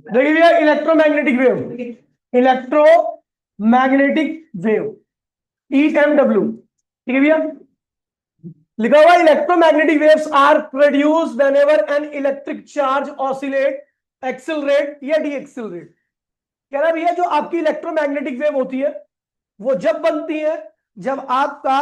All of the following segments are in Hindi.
देखिए भैया, electromagnetic wave, electromagnetic wave, EMW। ठीक है भैया, लिखा हुआ electromagnetic waves are produce whenever an electric charge oscillate, accelerate या डी एक्सिलरेट। कह रहा भैया, जो आपकी इलेक्ट्रोमैग्नेटिक वेव होती है वो जब बनती है जब आपका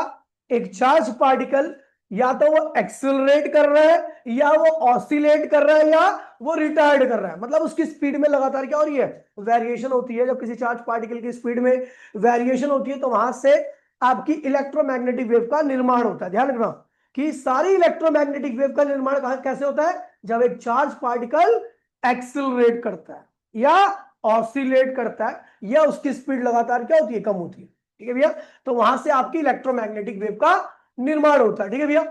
एक चार्ज पार्टिकल या तो वो एक्सिलरेट कर रहा है या वो ऑसिलेट कर रहा है या वो रिटायर्ड कर रहा है। मतलब उसकी स्पीड में लगातार क्या हो रही है, वेरिएशन होती है। जब किसी चार्ज पार्टिकल की स्पीड में वेरिएशन होती है तो वहां से आपकी इलेक्ट्रोमैग्नेटिक वेव का निर्माण होता है। ध्यान रखना कि सारी इलेक्ट्रोमैग्नेटिक वेव का निर्माण कैसे होता है, जब एक चार्ज पार्टिकल एक्सिलरेट करता है या ऑसिलेट करता है या उसकी स्पीड लगातार क्या होती है, कम होती है। ठीक है भैया, तो वहां से आपकी इलेक्ट्रोमैग्नेटिक वेव का निर्माण होता है। ठीक है भैया,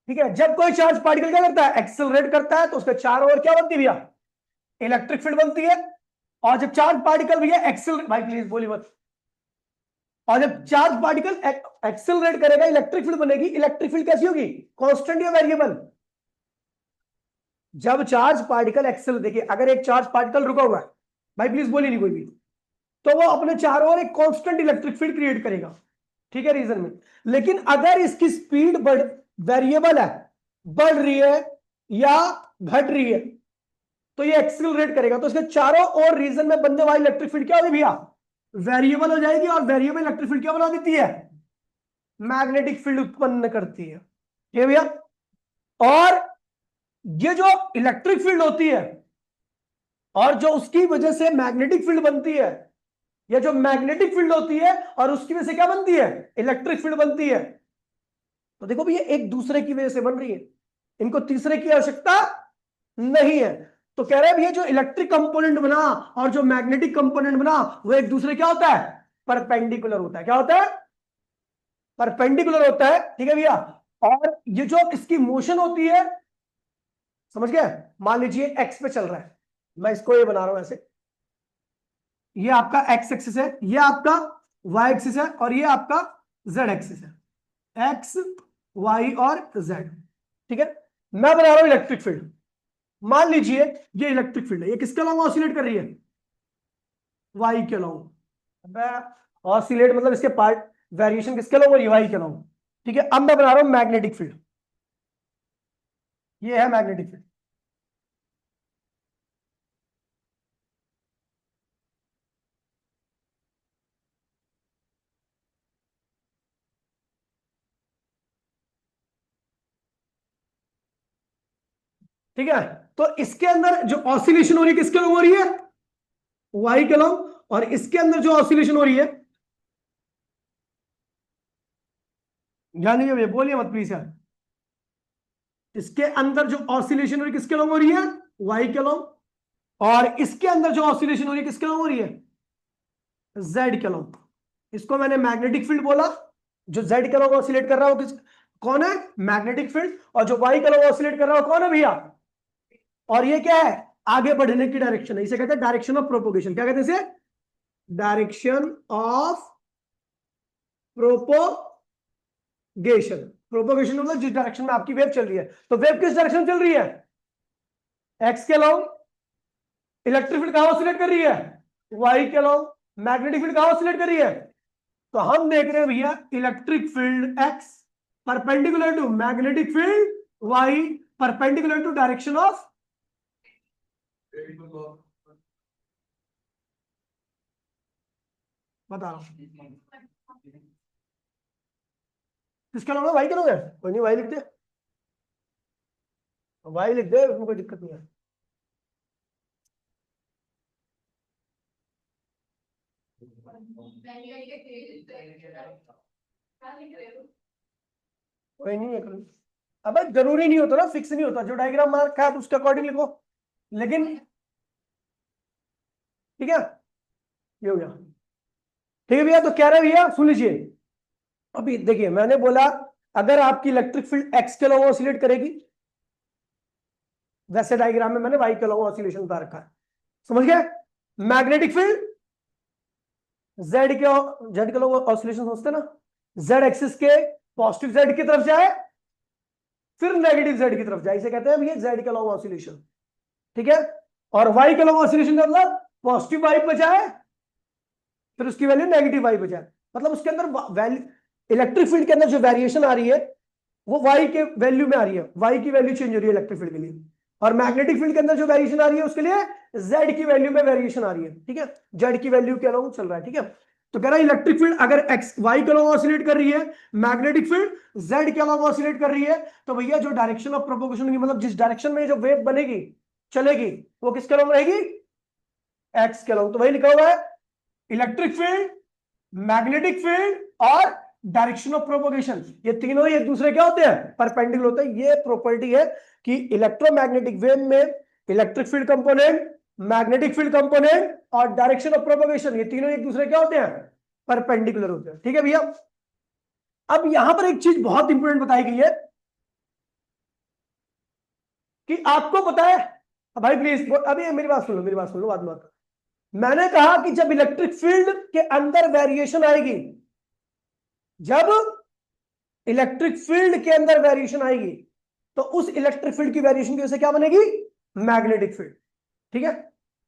ठीक है। जब कोई चार्ज पार्टिकल क्या करता है, एक्सेलरेट करता है, तो उसके चारों ओर क्या बनती है भैया, इलेक्ट्रिक फील्ड बनती है। और जब चार्ज पार्टिकल भैया एक्सेलरेट, भाई प्लीज बोली मत, और जब चार्ज पार्टिकल एक्सेलरेट करेगा इलेक्ट्रिक फील्ड बनेगी। इलेक्ट्रिक फील्ड कैसी होगी, कांस्टेंट या वेरिएबल। जब चार्ज पार्टिकल एक्सेल, देखिए अगर एक चार्ज पार्टिकल रुका हुआ है, भाई प्लीज बोली नहीं कोई भी, तो वो अपने चारों ओर एक कांस्टेंट इलेक्ट्रिक फील्ड क्रिएट करेगा। ठीक है, रीजन में। लेकिन अगर इसकी स्पीड वेरिएबल है, बढ़ रही है या घट रही है, तो ये एक्सिलरेट करेगा। तो इसके चारों ओर रीजन में बनने वाली इलेक्ट्रिक फील्ड क्या होगी भैया, वेरिएबल हो जाएगी। और वेरिएबल इलेक्ट्रिक फील्ड क्या बना देती है, मैग्नेटिक फील्ड उत्पन्न करती है। ठीक है भैया, और ये जो इलेक्ट्रिक फील्ड होती है और जो उसकी वजह से मैग्नेटिक फील्ड बनती है, ये जो मैग्नेटिक फील्ड होती है और उसकी वजह से क्या बनती है, इलेक्ट्रिक फील्ड बनती है। तो देखो भैया, एक दूसरे की वजह से बन रही है, इनको तीसरे की आवश्यकता नहीं है। तो कह रहे हैं भैया, जो इलेक्ट्रिक कंपोनेंट बना और जो मैग्नेटिक कंपोनेंट बना वो एक दूसरे क्या होता है, परपेंडिकुलर होता है। क्या होता है, परपेंडिकुलर होता है। ठीक है भैया, और ये जो इसकी मोशन होती है, समझ गए, मान लीजिए एक्स पे चल रहा है, मैं इसको ये बना रहा हूं ऐसे, ये आपका एक्स एक्सिस है, ये आपका वाई एक्सिस है, और ये आपका जेड एक्सिस है, एक्स वाई और जेड। ठीक है, मैं बना रहा हूं इलेक्ट्रिक फील्ड। मान लीजिए ये इलेक्ट्रिक फील्ड है, ये किसके अलावा ऑसिलेट कर रही है, वाई के अलावा। ऑसिलेट मतलब इसके पार्ट वेरिएशन किसके अलावा हो रही है, वाई के अलावा। ठीक है, अब मैं बना रहा हूं मैग्नेटिक फील्ड, ये है मैग्नेटिक फील्ड। ठीक है, तो इसके अंदर जो ऑसिलेशन हो रही है किसके अलावा हो रही है, वाई के अलावा। और इसके अंदर जो ऑसिलेशन हो रही है, ध्यान दीजिए भैया, बोलिए मत प्लीज यार। इसके अंदर जो ऑसिलेशन हो रही है किसके अलावा हो रही है, वाई के अलावा। और इसके अंदर जो ऑसिलेशन हो रही है किसके अलावा हो रही है, जेड के अलावा। इसको मैंने मैग्नेटिक फील्ड बोला। जो जेड के अलावा ऑसिलेट कर रहा है वो कौन है, मैग्नेटिक फील्ड। और जो वाई के अलावा ऑसिलेट कर रहा है वो कौन है भैया, और ये क्या है, आगे बढ़ने की डायरेक्शन है। इसे कहते हैं डायरेक्शन ऑफ प्रोपोगेशन। क्या कहते हैं इसे, डायरेक्शन ऑफ प्रोपोगेशन। प्रोपोगेशन मतलब जिस डायरेक्शन में आपकी वेव चल रही है। तो वेव किस डायरेक्शन में चल रही है, एक्स के अलावा। इलेक्ट्रिक फील्ड कहां ऑसिलेट कर रही है, वाई के अलावा। मैग्नेटिक फील्ड कहां ऑसिलेट कर रही है, तो हम देख रहे हैं भैया electric field X perpendicular to magnetic field Y perpendicular to direction of. बता रहा हूं किसके अलावा, वाई के अलावा है, कोई नहीं, वाई लिख दे, वाई लिख दे, उसमें कोई दिक्कत नहीं है। कोई नहीं है, अब जरूरी नहीं होता ना, फिक्स नहीं होता। जो डायग्राम मार्क है उसके अकॉर्डिंग लिखो। लेकिन ठीक है, ये हो गया। ठीक है भैया, तो क्या रहे भैया, सुन लीजिए। अभी देखिए, मैंने बोला अगर आपकी इलेक्ट्रिक फील्ड एक्स के अलावा ऑसिलेट करेगी, वैसे डायग्राम में मैंने वाई के अलावा ऑसिलेशन उतार रखा है, समझ गए। मैग्नेटिक फील्ड जेड के अलावा ऑसिलेशन समझते ना, जेड एक्सिस के पॉजिटिव जेड की तरफ जाए फिर नेगेटिव जेड की तरफ जाए, इसे कहते हैं भैया जेड के लॉन्ग ऑसिलेशन, ठीक है। और वाई के लॉन्ग ऑसिलेशन का मतलब पॉजिटिव वाई बचा है, फिर उसकी वैल्यू नेगेटिव वाई बचा है, मतलब उसके अंदर वैल्यू, इलेक्ट्रिक फील्ड के अंदर जो वेरिएशन आ रही है वो वाई के वैल्यू में आ रही है, वाई की वैल्यू चेंज हो रही है इलेक्ट्रिक फील्ड के लिए, और मैग्नेटिक फील्ड के अंदर जो वेरिएशन आ रही है उसके लिए जेड की वैल्यू में वेरिएशन आ रही है, ठीक है, जेड की वैल्यू के अलाउंग चल रहा है, ठीक है। तो कह रहा है इलेक्ट्रिक फील्ड अगर एक्स वाई के अलाउंग ऑसिलेट कर रही है, मैग्नेटिक फील्ड जेड के अलाउंग ऑसिलेट कर रही है, तो भैया जो डायरेक्शन ऑफ प्रोपोगेशन की, मतलब जिस डायरेक्शन में जो वेव बनेगी चलेगी वो किसके अलाउंग रहेगी, एक्स के अलाउंग। तो वही लिखा हुआ है इलेक्ट्रिक फील्ड, मैग्नेटिक फील्ड और डायरेक्शन ऑफ प्रोपोगेशन, ये तीनों ही एक दूसरे क्या होते हैं, परपेंडिकुलर होते हैं। ये प्रॉपर्टी है कि इलेक्ट्रोमैग्नेटिक वेव में electric field component, magnetic field component और डायरेक्शन ऑफ प्रोपोगेशन, ये तीनों एक दूसरे क्या होते हैं, परपेंडिकुलर होते हैं, ठीक है भैया। अब यहां पर एक चीज बहुत इंपॉर्टेंट बताई गई है कि आपको पता है, भाई प्लीज अभी मेरी बात सुन लो, मेरी बात सुन लो, बात मत। मैंने कहा कि जब इलेक्ट्रिक फील्ड के अंदर वेरिएशन आएगी, जब इलेक्ट्रिक फील्ड के अंदर वेरिएशन आएगी तो उस इलेक्ट्रिक फील्ड की वेरिएशन की वजह से क्या बनेगी, मैग्नेटिक फील्ड, ठीक है।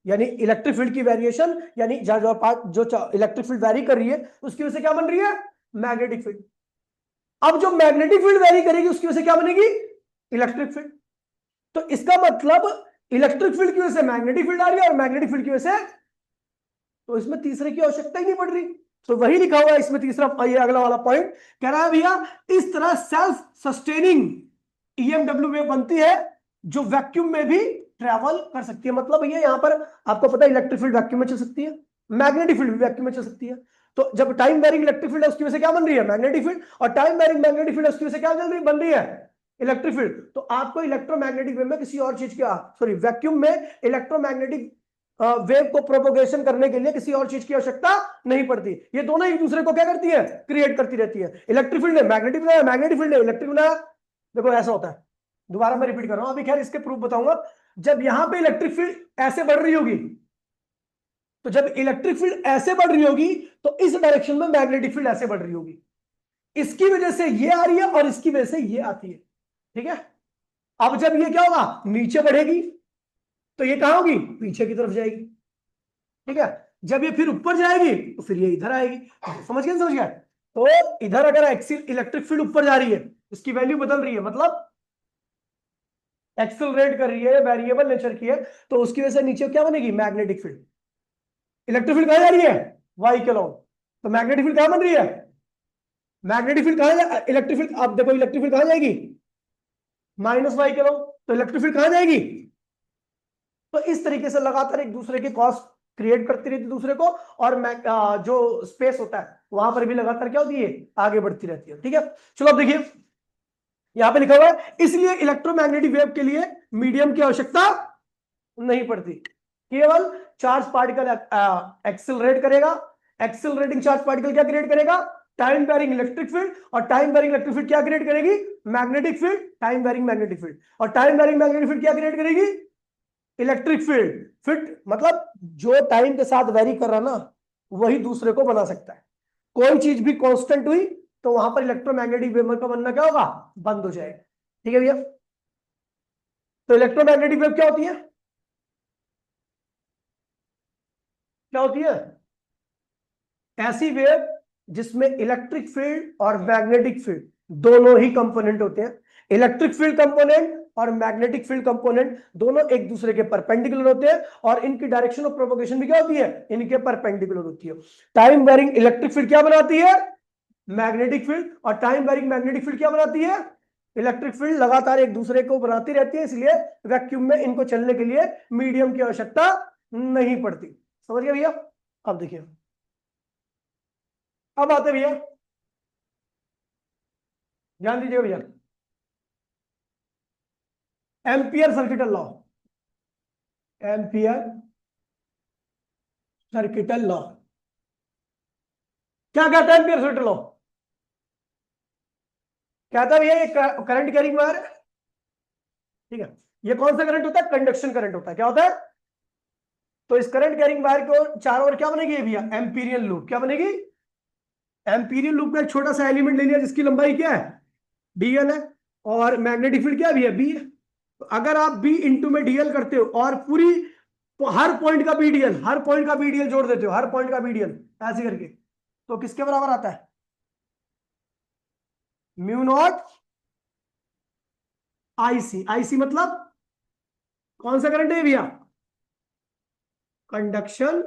यानी इलेक्ट्रिक फील्ड की वेरिएशन, यानी जो इलेक्ट्रिक फील्ड वेरी कर रही है उसकी वजह से क्या बन रही है, मैग्नेटिक फील्ड। अब जो मैग्नेटिक फील्ड वेरी करेगी उसकी वजह से क्या बनेगी, इलेक्ट्रिक फील्ड। तो इसका मतलब इलेक्ट्रिक फील्ड की वजह से मैग्नेटिक फील्ड आ रही है और मैग्नेटिक फील्ड की वजह से, तो इसमें तीसरे की आवश्यकता ही नहीं पड़ रही। तो वही लिखा हुआ है इसमें तीसरा, ये अगला वाला पॉइंट कह रहा है भैया इस तरह सेल्फ सस्टेनिंग ईएमडब्ल्यू वेव बनती है जो वैक्यूम में भी ट्रेवल कर सकती है। मतलब भैया यहां पर आपको पता है इलेक्ट्रिक फील्ड वैक्यूम में चल सकती है, मैग्नेटिक फील्ड भी वैक्यूम में चल सकती है। तो जब टाइम वेरिंग इलेक्ट्रिक फील्ड है उसकी वजह से क्या बन रही है, मैग्नेटिक फील्ड, और टाइम वेरिंग मैग्नेटिक फील्ड है उसकी वजह से क्या बन रही है, इलेक्ट्रिक फील्ड। तो आपको इलेक्ट्रोमैग्नेटिक वेव में किसी और चीज का, सॉरी वैक्यूम में इलेक्ट्रोमैग्नेटिक वेव को प्रोपोगेशन करने के लिए किसी और चीज की आवश्यकता नहीं पड़ती। ये दोनों एक दूसरे को क्या करती है, क्रिएट करती रहती है। इलेक्ट्रिक फील्ड ने मैग्नेटिक बनाया, मैग्नेटिक फील्ड ने इलेक्ट्रिक बनाया। देखो ऐसा होता है, दोबारा मैं रिपीट कर रहा हूं, अभी खैर इसके प्रूफ बताऊंगा। जब यहां पे इलेक्ट्रिक फील्ड ऐसे बढ़ रही होगी, तो जब इलेक्ट्रिक फील्ड ऐसे बढ़ रही होगी तो इस डायरेक्शन में मैग्नेटिक फील्ड ऐसे बढ़ रही होगी, इसकी वजह से ये आ रही है और इसकी वजह से ये आती है, ठीक है। अब जब ये क्या होगा, नीचे बढ़ेगी तो ये कहां होगी, पीछे की तरफ जाएगी, ठीक है। जब ये फिर ऊपर जाएगी तो फिर ये इधर आएगी, समझ गए, समझ गए। तो इधर अगर एक्सिल इलेक्ट्रिक फील्ड ऊपर जा रही है, इसकी वैल्यू बदल रही है, मतलब एक्सेलरेट कर रही है, वेरिएबल नेचर की है, तो उसकी वजह से नीचे क्या बनेगी, मैग्नेटिक फील्ड। इलेक्ट्रिक फील्ड कहां जा रही है, वाई के लॉन्ग, तो मैग्नेटिक फील्ड कहां बन रही है, मैग्नेटिक फील्ड कहां, इलेक्ट्रिक फील्ड, आप देखो इलेक्ट्रिक फील्ड कहां जाएगी, माइनस वाई के लॉन्ग, तो इलेक्ट्रिक फील्ड कहां जाएगी। तो इस तरीके से लगातार एक दूसरे के कॉस क्रिएट करती रहती है दूसरे को, और जो स्पेस होता है वहां पर भी लगातार क्या होती है, आगे बढ़ती रहती है, ठीक है। चलो अब देखिए यहां पे लिखा हुआ है इसलिए इलेक्ट्रोमैग्नेटिक वेव के लिए मीडियम की आवश्यकता नहीं पड़ती, केवल चार्ज पार्टिकल एक्सेलरेट करेगा। एक्सेलरेटिंग चार्ज पार्टिकल क्या क्रिएट करेगा, टाइम वेरिंग इलेक्ट्रिक फील्ड, और टाइम वेरिंग इलेक्ट्रिक फील्ड क्या क्रिएट करेगी, magnetic field, time varying magnetic field, और टाइम वेरिंग मैग्नेटिक फील्ड क्या क्रिएट करेगी, इलेक्ट्रिक फील्ड। फिट मतलब जो टाइम के साथ वेरी कर रहा ना वही दूसरे को बना सकता है। कोई चीज भी कांस्टेंट हुई तो वहां पर इलेक्ट्रोमैग्नेटिक वेव का बनना क्या होगा, बंद हो जाएगा, ठीक है भैया। तो इलेक्ट्रोमैग्नेटिक वेव क्या होती है, क्या होती है, ऐसी वेव जिसमें इलेक्ट्रिक फील्ड और मैग्नेटिक फील्ड दोनों ही कंपोनेंट होते हैं। इलेक्ट्रिक फील्ड कंपोनेंट और मैग्नेटिक फील्ड कंपोनेंट दोनों एक दूसरे के परपेंडिकुलर होते हैं, और इनकी डायरेक्शन ऑफ प्रोपगेशन भी क्या होती है, इनके परपेंडिकुलर होती है। टाइम वेरिंग इलेक्ट्रिक फील्ड क्या बनाती है, मैग्नेटिक फील्ड, और टाइम वेरिंग मैग्नेटिक फील्ड क्या बनाती है, इलेक्ट्रिक फील्ड। लगातार एक दूसरे को बनाती रहती है, इसलिए वैक्यूम में इनको चलने के लिए मीडियम की आवश्यकता नहीं पड़ती। समझ गए भैया। अब देखिए, अब आते भैया, ध्यान दीजिए भैया, ampere circuital law, ampere circuital law क्या कहता है, एम्पियर सर्किटल लॉ कहता है भैया ये करंट कैरिंग वायर है, ठीक है। ये कौन सा करंट होता है, कंडक्शन करंट होता है। क्या होता है, तो इस करंट कैरिंग वायर को चारों ओर क्या बनेगी भैया, एम्पीरियल लूप। क्या बनेगी, एम्पीरियल लूप का एक छोटा सा एलिमेंट ले लिया जिसकी लंबाई क्या है, dl है, और मैग्नेटिक फील्ड क्या भी है, बी है। तो अगर आप बी इंटू में डीएल करते हो और पूरी हर पॉइंट का बी डीएल, हर पॉइंट का बी डीएल जोड़ देते हो, हर पॉइंट का बी डीएल ऐसे करके, तो किसके बराबर आता है, म्यू नॉट आईसी। आईसी मतलब कौन सा करंट है भैया, कंडक्शन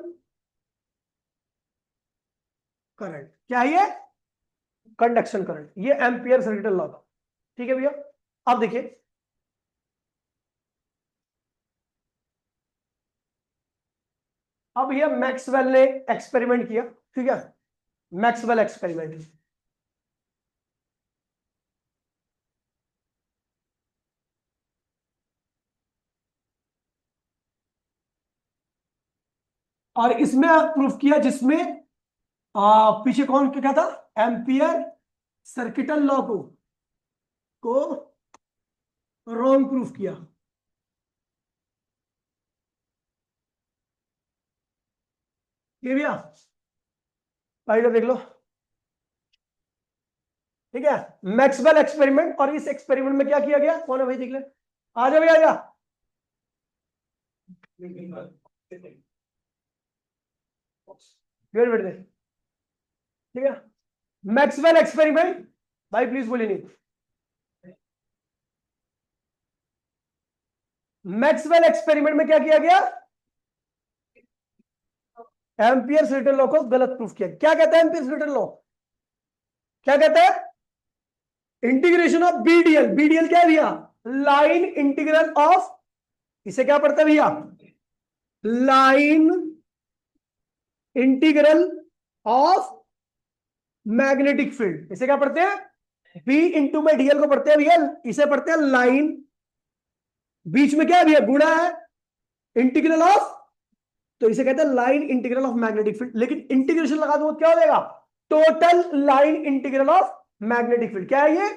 करंट। क्या है ये, कंडक्शन करंट। ये एम्पियर सर्किटल लॉ था। ठीक है भैया। अब देखिए, अब ये मैक्सवेल ने एक्सपेरिमेंट किया। ठीक है, मैक्सवेल एक्सपेरिमेंट। और इसमें प्रूफ किया जिसमें पीछे कौन क्या था, एम्पियर सर्किटल लॉ को रॉन्ग प्रूफ किया। ये भैया भाई देख लो। ठीक है, मैक्सवेल एक्सपेरिमेंट। और इस एक्सपेरिमेंट में क्या किया गया, कौन है भाई देख ले, आ जा भैया, आ जा। वेट दे। ठीक है, मैक्सवेल एक्सपेरिमेंट, भाई प्लीज बोलिए नहीं। मैक्सवेल एक्सपेरिमेंट में क्या किया गया, एम्पियर सर्किटल लॉ को गलत प्रूफ किया। क्या कहता है एम्पियर सर्किटल लॉ, क्या कहता है, इंटीग्रेशन ऑफ बीडीएल। बीडीएल क्या है भैया, लाइन इंटीग्रल ऑफ, इसे क्या पढ़ते हैं भैया, line integral of magnetic field. इसे क्या पढ़ते हैं, बी इंटू में डीएल को पढ़ते हैं भैया, इसे पढ़ते हैं लाइन, बीच में क्या है भैया, गुणा है, इंटीग्रल ऑफ, तो इसे कहते हैं line integral of magnetic field. लेकिन इंटीग्रेशन लगा दो क्या हो जाएगा, total line integral of magnetic field. क्या है ये,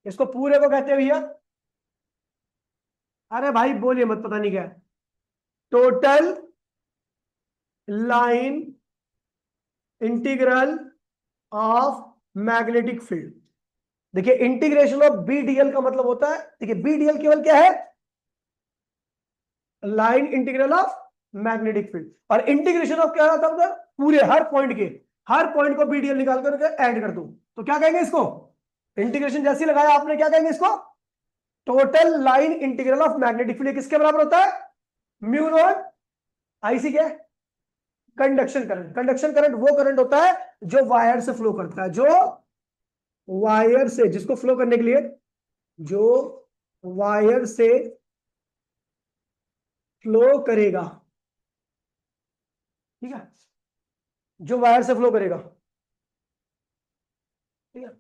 इसको पूरे को कहते हैं भैया, अरे भाई बोलिए मत, पता नहीं क्या है, total line integral of magnetic field. देखिए इंटीग्रेशन ऑफ बीडीएल का मतलब होता है, देखिए बीडीएल केवल क्या है, line integral of magnetic field. और इंटीग्रेशन ऑफ क्या होता है, पूरे हर पॉइंट के, हर पॉइंट को बीडीएल निकाल कर ऐड कर दो, तो क्या कहेंगे इसको, इंटीग्रेशन जैसे लगाया आपने, क्या कहेंगे इसको, total line integral of magnetic field. किसके बराबर होता है, म्यू नॉट आईसी। क्या है, कंडक्शन करंट। कंडक्शन करंट वो करंट होता है जो वायर से फ्लो करता है, जो वायर से, जिसको फ्लो करने के लिए, जो वायर से फ्लो करेगा। ठीक है, जो वायर से फ्लो करेगा। ठीक है,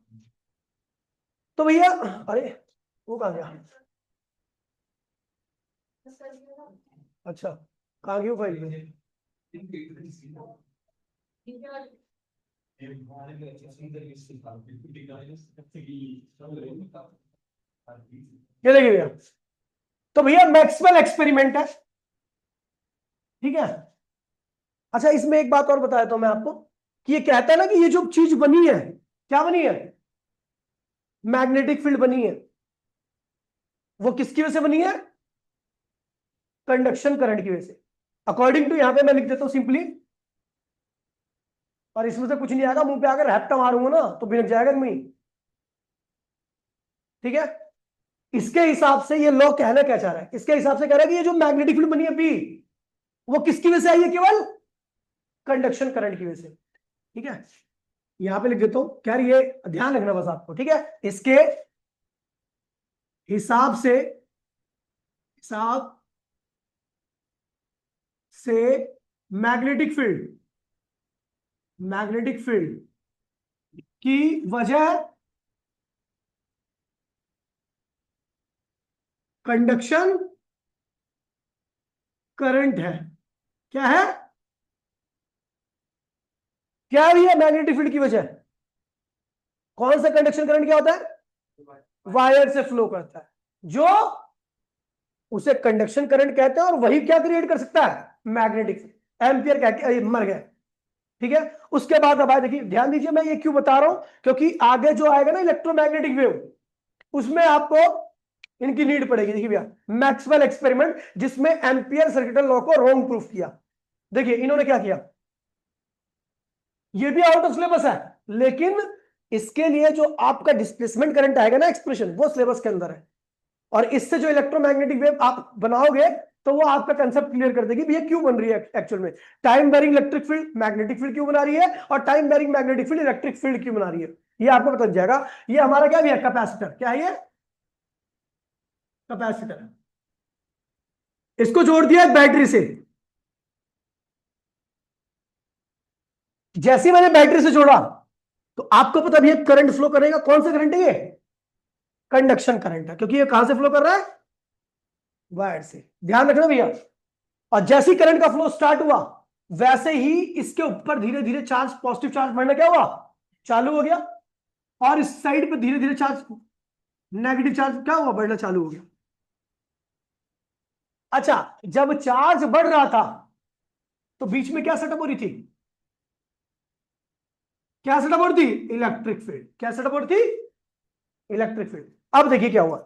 तो भैया, अरे वो कहां गया, अच्छा कहां गई वो फाइल, ये देखिए भैया। तो भैया मैक्सवेल एक्सपेरिमेंट है। ठीक है, अच्छा इसमें एक बात और बताया तो मैं आपको, कि ये कहता है ना कि ये जो चीज बनी है, क्या बनी है, मैग्नेटिक फील्ड बनी है, वो किसकी वजह से बनी है, कंडक्शन करंट की वजह से। अकॉर्डिंग टू, यहां पे मैं लिख देता हूं सिंपली, और इसमें से कुछ नहीं आएगा, मुंह पे आकर हैप्टा मारूंगा ना तो भिनक जाएगा नहीं। ठीक है, इसके हिसाब से ये लॉ कहना क्या चाह रहा है, इसके हिसाब से कह रहा है कि ये जो मैग्नेटिक फील्ड बनी है बी, वो किसकी वजह से आई है, केवल कंडक्शन करंट की वजह से। ठीक है, यहां पे लिख देता हूं, क्या ये ध्यान रखना बस आपको। ठीक है, इसके हिसाब से मैग्नेटिक फील्ड की वजह कंडक्शन करंट है। क्या है, क्या है भैया, मैग्नेटिक फील्ड की वजह, कौन सा कंडक्शन करंट क्या होता है, वायर से फ्लो करता है, जो उसे कंडक्शन करंट कहते हैं, और वही क्या क्रिएट कर सकता है, मैग्नेटिक फील्ड। एम्पियर कह के मर गया। ठीक है, उसके बाद अब देखिए ध्यान दीजिए, मैं ये क्यों बता रहा हूं, क्योंकि आगे जो आएगा ना इलेक्ट्रोमैग्नेटिक वेव, उसमें आपको इनकी नीड पड़ेगी। देखिए भैया, मैक्सवेल एक्सपेरिमेंट, जिसमें एम्पियर सर्किटल लॉ को रॉन्ग प्रूफ किया। देखिए इन्होंने क्या किया, ये भी आउट ऑफ सिलेबस है, लेकिन इसके लिए जो आपका डिस्प्लेसमेंट करंट आएगा ना एक्सप्रेशन, वो सिलेबस के अंदर है। और इससे जो इलेक्ट्रोमैग्नेटिक वेव आप बनाओगे तो वो आपका कंसेप्ट क्लियर कर देगी ये क्यों बन रही है एक्चुअल में। Time varying electric field magnetic field क्यों बना रही है, और time varying magnetic field electric field क्यों बना रही है, ये आपको पता चल जाएगा। ये हमारा क्या भी है, कैपेसिटर। क्या है ये, कैपेसिटर। इसको जोड़ दिया बैटरी से। जैसे मैंने बैटरी से जोड़ा तो आपको पता भी है करंट फ्लो करेगा। कौन सा करंट है ये, कंडक्शन करंट है, क्योंकि ये कहां से फ्लो कर रहा है, वायर से। ध्यान रखना भैया। और जैसे ही करंट का फ्लो स्टार्ट हुआ, वैसे ही इसके ऊपर धीरे धीरे चार्ज, पॉजिटिव चार्ज बढ़ना क्या हुआ, चालू हो गया। और इस साइड पे धीरे धीरे चार्ज, नेगेटिव चार्ज क्या हुआ, बढ़ना चालू हो गया। अच्छा, जब चार्ज बढ़ रहा था तो बीच में क्या सेटअप हो रही थी, क्या सेटअप हो रही थी, इलेक्ट्रिक फील्ड। क्या सेटअप हो रही थी, इलेक्ट्रिक फील्ड। अब देखिए क्या हुआ,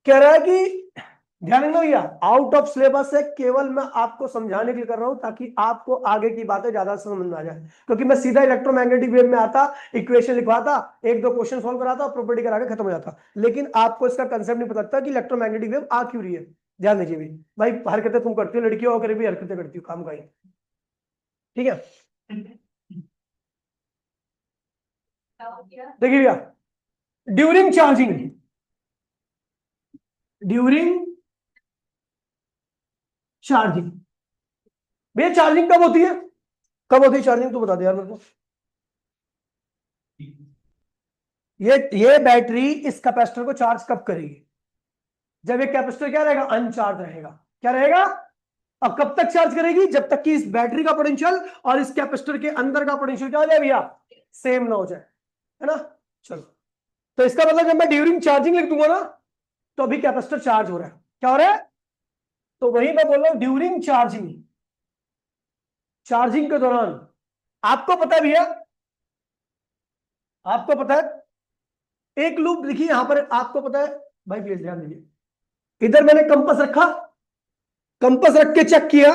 कह रहा है कि ध्यान रखना भैया, आउट ऑफ सिलेबस है, केवल मैं आपको समझाने के लिए कर रहा हूं ताकि आपको आगे की बातें ज्यादा समझ में आ जाए। क्योंकि मैं सीधा इलेक्ट्रोमैग्नेटिक वेव में आता, इक्वेशन लिखवाता, एक दो क्वेश्चन सॉल्व कराता, प्रॉपर्टी करा के खत्म हो जाता, लेकिन आपको इसका कंसेप्ट नहीं पता लगता कि इलेक्ट्रोमैग्नेटिक वेव आ क्यों रही है। ध्यान दीजिए भाई, हरकतें तुम करती हो, लड़कियों होकर भी हरकतें करती हो काम का ही, ठीक है। देखिए भैया, ड्यूरिंग चार्जिंग, ड्यूरिंग चार्जिंग, भैया चार्जिंग कब होती है, कब होती है चार्जिंग, तो बता दे यार मेरे को। ये बैटरी इस कैपेसिटर को चार्ज कब करेगी, जब ये कैपेसिटर क्या रहेगा, अनचार्ज रहेगा। क्या रहेगा, अब कब तक चार्ज करेगी, जब तक कि इस बैटरी का पोटेंशियल और इस कैपेसिटर के अंदर का पोटेंशियल क्या हो जाए भैया, सेम ना हो जाए, है ना। चलो, तो इसका मतलब जब मैं ड्यूरिंग चार्जिंग लिख दूंगा ना, तो अभी कैपेसिटर चार्ज हो रहा है। क्या हो रहा है, तो वही मैं बोल रहा हूं, ड्यूरिंग चार्जिंग, चार्जिंग के दौरान। आपको पता है भैया, आपको पता है एक लूप लिखिए यहां पर, आपको पता है भाई, प्लीज ध्यान दीजिए। इधर मैंने कंपास रखा, कंपास रख के चेक किया,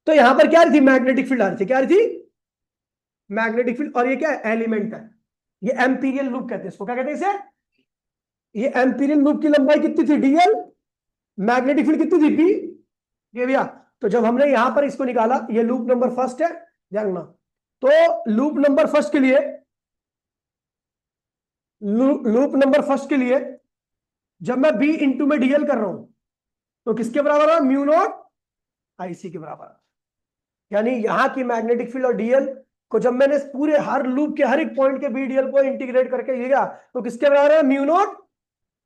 तो यहां पर क्या थी, मैग्नेटिक फील्ड आ रही थी। क्या आ रही थी, मैग्नेटिक फील्ड। और ये क्या है, एलिमेंट है। ये एम्पीरियल लूप कहते हैं इसको। क्या कहते हैं इसे, ये एम्पीरियल लूप की लंबाई कितनी थी, डीएल, मैग्नेटिक फील्ड कितनी थी, पी। ये भैया, तो जब हमने यहां पर इसको निकाला, ये लूप नंबर फर्स्ट है, ध्यान रखना। तो लूप नंबर फर्स्ट के लिए, लूप नंबर फर्स्ट के लिए जब मैं बी इंटू में डीएल कर रहा हूं, तो किसके बराबर है, म्यू नॉट आईसी के बराबर है। यानी यहां की मैग्नेटिक फील्ड और डीएल को जब मैंने पूरे हर लूप के हर एक पॉइंट के बी डीएल को इंटीग्रेट करके लिया, तो किसके बराबर है, म्यू नॉट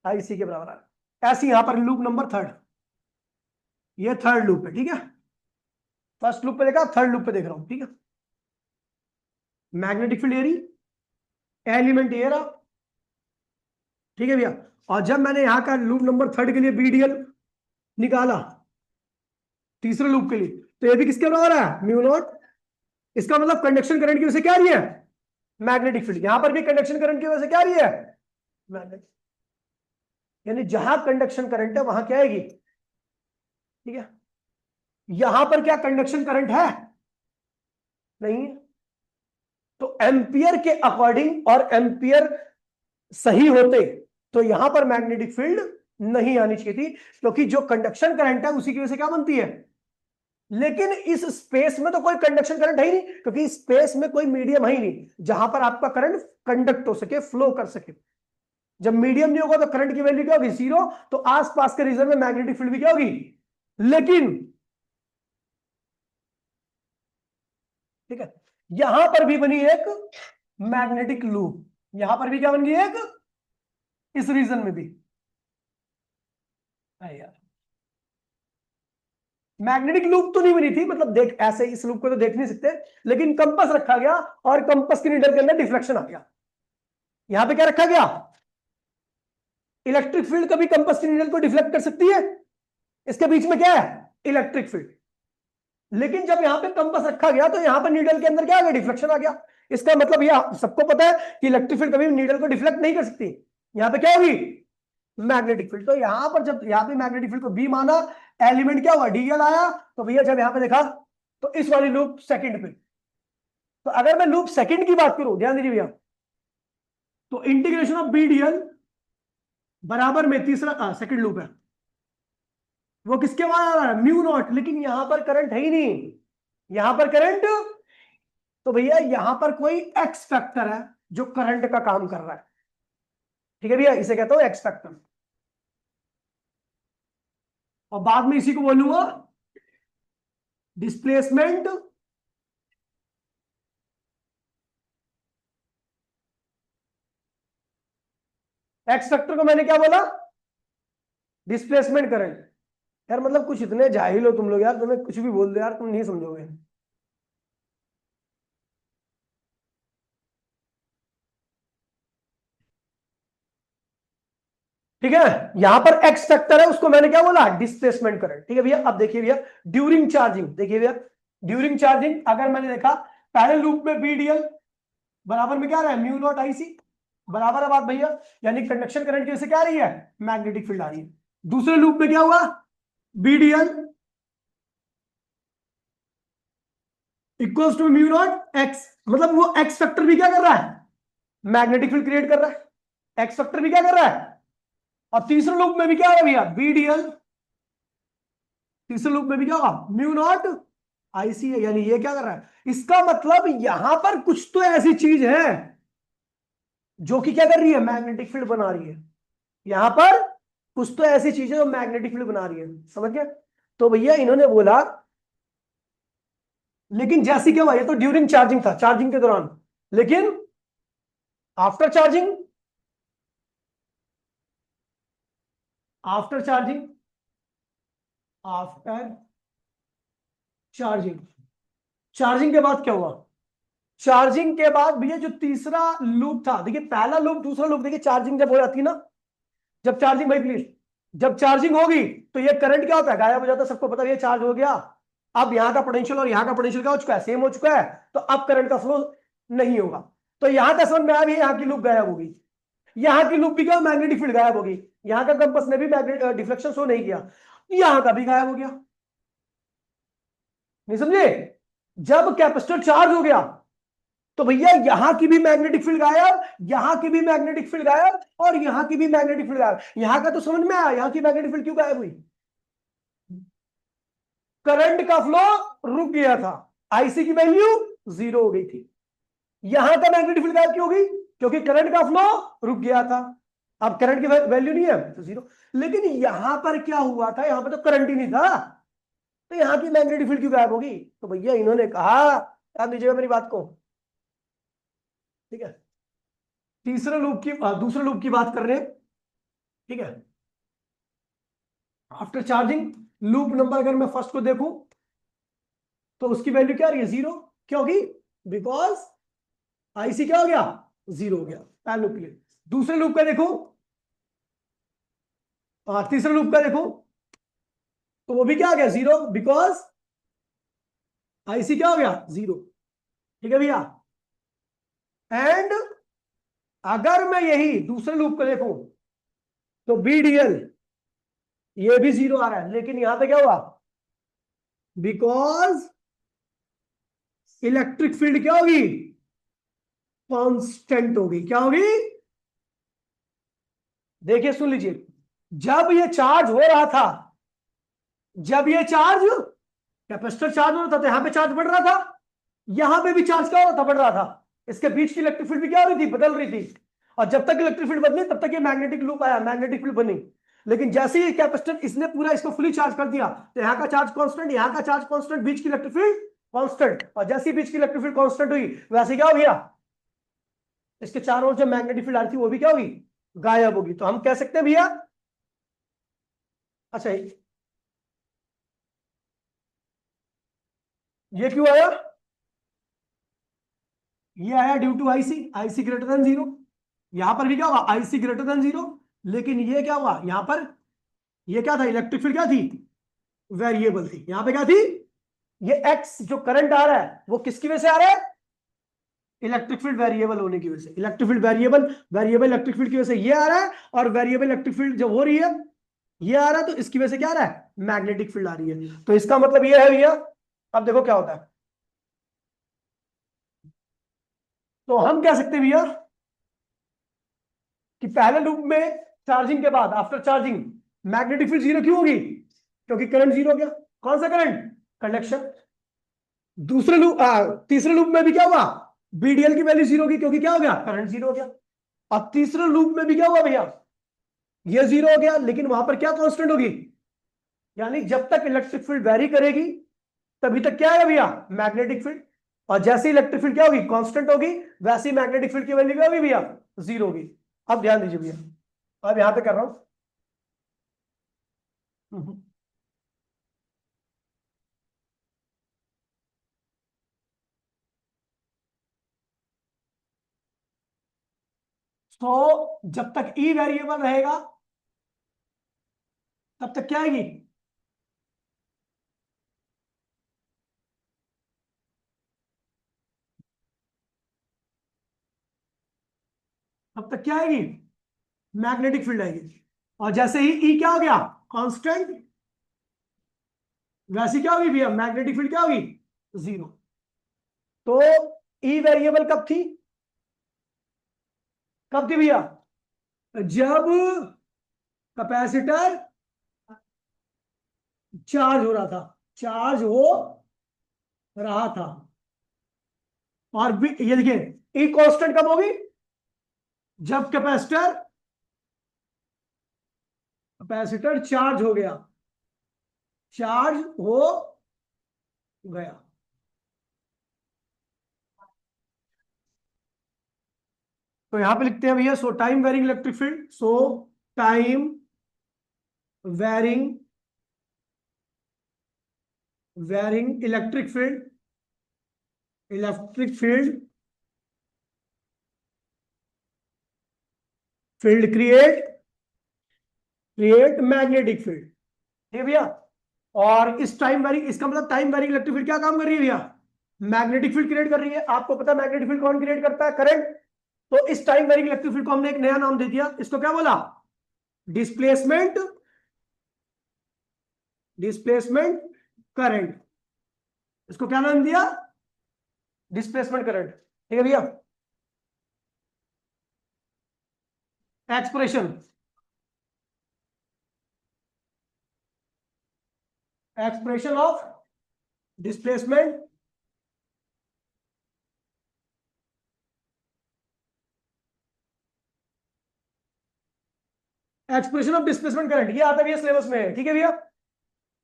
आईसी के बराबर है। ऐसे यहां पर लूप नंबर थर्ड, ये थर्ड लूप है, ठीक है। फर्स्ट लूप पे देखा, थर्ड लूप पे देख रहा हूं, ठीक है। मैग्नेटिक फील्ड एरी, एलिमेंट ये रहा, ठीक है भैया। और जब मैंने यहां का लूप नंबर थर्ड के लिए बीडीएल निकाला, तीसरे लूप के लिए, तो ये भी किसके बराबर है, म्यू नॉट। इसका मतलब कंडक्शन करंट की वजह से क्या आ रही है, मैग्नेटिक फील्ड। यहां पर भी कंडक्शन करंट की वजह से क्या आ रही है, मैग्नेटिक। यानी जहां कंडक्शन करंट है वहां क्या आएगी, ठीक है। यहां पर क्या कंडक्शन करंट है, नहीं है। तो एम्पियर के अकॉर्डिंग, और एम्पियर सही होते तो यहां पर मैग्नेटिक फील्ड नहीं आनी चाहिए थी, क्योंकि जो कंडक्शन करंट है उसी की वजह से क्या बनती है। लेकिन इस स्पेस में तो कोई कंडक्शन करंट है ही नहीं, क्योंकि स्पेस में कोई मीडियम है ही नहीं जहां पर आपका करंट कंडक्ट हो सके, फ्लो कर सके। जब मीडियम नहीं होगा तो करंट की वैल्यू क्या होगी, जीरो। तो आसपास के रीजन में मैग्नेटिक फील्ड भी क्या होगी, लेकिन, ठीक है। यहां पर भी बनी एक मैग्नेटिक लूप, यहां पर भी क्या बन गई एक, इस रीजन में भी। यार, मैग्नेटिक लूप तो नहीं बनी थी, मतलब देख ऐसे इस लूप को तो देख नहीं सकते, लेकिन कंपास रखा गया और कंपास की नीडल के अंदर डिफ्लेक्शन आ गया। यहां पे क्या रखा गया, इलेक्ट्रिक फील्ड कभी कंपास की नीडल को डिफ्लेक्ट कर सकती है, इसके बीच में क्या है, इलेक्ट्रिक फील्ड। लेकिन जब यहां पे कंपास रखा गया तो यहां पर नीडल के अंदर क्या आ गया, डिफ्लेक्शन आ गया। इसका मतलब यह सबको पता है कि इलेक्ट्रिक फील्ड कभी नीडल को डिफ्लेक्ट नहीं कर सकती। यहां पे क्या होगी, मैग्नेटिक फील्ड। तो यहां पर जब यहां पे मैग्नेटिक फील्ड को बी माना, एलिमेंट क्या हुआ, डीएल आया। तो भैया जब यहां पे देखा तो इस वाली लूप सेकंड पे, तो अगर मैं लूप सेकंड की बात करूं, ध्यान दीजिए भैया, तो इंटीग्रेशन ऑफ बी डीएल बराबर में तीसरा सेकंड लूप है, वो किसके बाद आ रहा है, म्यू नॉट। लेकिन यहां पर करंट है ही नहीं, यहां पर करंट, तो भैया यहां पर कोई एक्स फैक्टर है जो करंट का काम कर रहा है। ठीक है भैया, इसे कहता हूं एक्स फैक्टर। और बाद में इसी को बोलूंगा डिस्प्लेसमेंट एक्स फैक्टर को मैंने क्या बोला, डिस्प्लेसमेंट करंट। यार मतलब कुछ इतने जाहिल हो तुम लोग यार, तुम्हें कुछ भी बोल दो यार, तुम नहीं समझोगे। ठीक है, यहां पर एक्स फैक्टर है, उसको मैंने क्या बोला, डिस्प्लेसमेंट करंट। ठीक है भैया, अब देखिए भैया ड्यूरिंग चार्जिंग, देखिए भैया ड्यूरिंग चार्जिंग अगर मैंने देखा पहले लूप में बीडीएल बराबर में क्या रहा है, म्यू नॉट आईसी, बराबर है बात भैया, यानी कंडक्शन करंट की वजह से क्या आ रही है, मैग्नेटिक फील्ड आ रही है। दूसरे लूप में क्या हुआ, BDL equals to mu not X, मतलब वो एक्स फैक्टर भी क्या कर रहा है, मैग्नेटिक फील्ड क्रिएट कर रहा है, एक्स फैक्टर भी क्या कर रहा है। और तीसरे लूप में भी क्या होगा भैया, बीडीएल, तीसरे लूप में भी क्या होगा, म्यू नॉट आईसी है, यानी ये क्या कर रहा है। इसका मतलब यहां पर कुछ तो ऐसी चीज है जो कि क्या कर रही है, मैग्नेटिक फील्ड बना रही है। यहां पर कुछ तो ऐसी चीज है जो मैग्नेटिक फील्ड बना रही है, समझ गए। तो भैया इन्होंने बोला, लेकिन जैसे क्या हुआ, ये तो ड्यूरिंग चार्जिंग था, चार्जिंग के दौरान, लेकिन after charging, after charging, after charging, charging के बाद क्या हुआ, चार्जिंग के बाद भैया जो तीसरा लूप था, देखिए पहला लूप दूसरा लूप, देखिए चार्जिंग जब हो जाती है ना, जब चार्जिंग, भाई प्लीज, जब चार्जिंग होगी तो ये करंट क्या होता है, गायब हो जाता है, सबको पता है ये चार्ज हो गया। अब यहां का पोटेंशियल और यहां का पोटेंशियल क्या हो चुका है, सेम हो चुका है, तो अब करंट का फ्लो नहीं होगा। तो यहां का समझ में आ गया, यहाँ की लूप गायब होगी, यहां की लूप भी क्या, मैग्नेटिक फील्ड गायब होगी, यहां का कंपास ने भी मैग्नेट डिफ्लेक्शन शो नहीं किया, यहां का भी गायब हो गया। नहीं समझे, जब कैपेसिटर चार्ज हो गया तो भैया यहां की भी मैग्नेटिक फील्ड गायब, यहां की भी मैग्नेटिक फील्ड गायब, और यहां की भी मैग्नेटिक फील्ड गायब। यहां का तो समझ में आया, यहां की मैग्नेटिक फील्ड क्यों गायब हुई, करंट का फ्लो रुक गया था, आईसी की वैल्यू जीरो हो गई थी। यहां का मैग्नेटिक फील्ड गायब क्यों हो गई, क्योंकि करंट का फ्लो रुक गया था, अब करंट की वैल्यू नहीं है तो जीरो। लेकिन यहां पर क्या हुआ था, यहां पर तो करंट ही नहीं था, तो यहां की मैग्नेटिक फील्ड क्यों गायब होगी। तो भैया इन्होंने कहा, याद दीजिएगा मेरी बात को, ठीक है, तीसरे लूप की दूसरे लूप की बात कर रहे हैं, ठीक है, आफ्टर चार्जिंग लूप नंबर अगर मैं फर्स्ट को देखूं तो उसकी वैल्यू क्या आ रही है, जीरो, क्योंकि बिकॉज आईसी क्या हो गया, जीरो हो गया, पहले लूप के लिए। दूसरे लूप का देखो, तीसरे लूप का देखो, तो वो भी क्या आ गया, जीरो, बिकॉज आईसी क्या हो गया, जीरो। ठीक है भैया, एंड अगर मैं यही दूसरे लूप को देखूं तो बीडीएल ये भी जीरो आ रहा है, लेकिन यहां पे क्या हुआ, बिकॉज इलेक्ट्रिक फील्ड क्या होगी, कांस्टेंट होगी, क्या होगी, देखिए सुन लीजिए, जब ये चार्ज हो रहा था, जब ये चार्ज कैपेसिटर चार्ज हो रहा था तो यहां पे चार्ज बढ़ रहा था, यहां पे भी चार्ज क्या हो रहा था, बढ़ रहा था, इसके बीच की इलेक्ट्रिक फील्ड भी क्या हो रही थी, बदल रही थी। और जब तक इलेक्ट्रिक फील्ड बदली तब तक ये मैग्नेटिक लूप आया, मैग्नेटिक फील्ड बनी। लेकिन जैसे ही कैपेसिटर इसने पूरा इसको फुली चार्ज कर दिया, तो यहाँ का चार्ज कांस्टेंट, यहाँ का चार्ज कांस्टेंट, बीच की इलेक्ट्रिक फील्ड कांस्टेंट, और जैसे ही बीच की इलेक्ट्रिक फील्ड कांस्टेंट हुई, वैसे क्या हो गया, इसके चारों ओर जो मैग्नेटिक फील्ड आ रही थी वो भी क्या होगी, गायब होगी। तो हम कह सकते हैं भैया, अच्छा ये क्यों आया, ये आया due to IC, IC greater than zero. यहां पर भी क्या होगा, आईसी ग्रेटर देन जीरो, लेकिन ये क्या हुआ, यहां पर ये क्या था, इलेक्ट्रिक फील्ड क्या थी, वेरिएबल थी। यहां पे क्या थी, ये एक्स जो करंट आ रहा है वो किसकी वजह से आ रहा है, इलेक्ट्रिक फील्ड वेरिएबल होने की वजह से, electric field variable, variable electric field की वजह से ये आ रहा है, और वेरिएबल इलेक्ट्रिक फील्ड जब हो रही है ये आ रहा है, तो इसकी वजह से क्या आ रहा है, मैग्नेटिक फील्ड आ रही है। तो इसका मतलब ये है भैया, अब देखो क्या होता है। तो हम कह सकते हैं भैया कि पहले लूप में चार्जिंग के बाद, after charging, magnetic field zero क्यों होगी, क्योंकि करंट जीरो हो गया। कौन सा करंट, कंडक्शन। दूसरे लूप, तीसरे लूप में भी क्या हुआ, बीडीएल की वैल्यू जीरो होगी, क्योंकि क्या हो गया, करंट जीरो हो गया। अब तीसरे लूप में भी क्या हुआ भैया, ये जीरो हो गया, लेकिन वहां पर क्या कांस्टेंट होगी, यानी जब तक इलेक्ट्रिक फील्ड वेरी करेगी तभी तक क्या है भैया, मैग्नेटिक फील्ड। और जैसे इलेक्ट्रिक फील्ड क्या होगी, कांस्टेंट होगी, वैसे ही मैग्नेटिक फील्ड की वैल्यू क्या होगी भैया, जीरो होगी। अब ध्यान दीजिए भैया, अब यहां पे कर रहा हूं। तो जब तक ई वेरिएबल रहेगा तब तक क्या आएगी, तब तक क्या आएगी, मैग्नेटिक फील्ड आएगी। और जैसे ही ई क्या हो गया, कांस्टेंट, वैसी क्या होगी भैया, मैग्नेटिक फील्ड क्या होगी, जीरो। तो ई वेरिएबल कब थी, कब थी भैया, जब कैपेसिटर चार्ज हो रहा था, चार्ज हो रहा था। और ये देखिए, ई कांस्टेंट कब होगी, जब कैपेसिटर कैपेसिटर चार्ज हो गया, चार्ज हो गया। तो यहां पे लिखते हैं भैया, so time varying electric field, so time varying varying electric field field create magnetic field, ठीक है भैया। और इस टाइम वेरिंग, इसका मतलब टाइम वेरिंग इलेक्ट्रिक फील्ड क्या काम कर रही है भैया, मैग्नेटिक फील्ड क्रिएट कर रही है। आपको पता है मैग्नेटिक फील्ड कौन क्रिएट करता है, करंट। तो इस टाइम वेरिंग इलेक्ट्रिक फील्ड को हमने एक नया नाम दे दिया, इसको क्या बोला, डिस्प्लेसमेंट डिस्प्लेसमेंट करंट। इसको क्या नाम दिया, डिस्प्लेसमेंट करंट, ठीक है भैया। Expression expression of displacement expression of displacement current, ये आता भी है सिलेबस में, ठीक है भैया।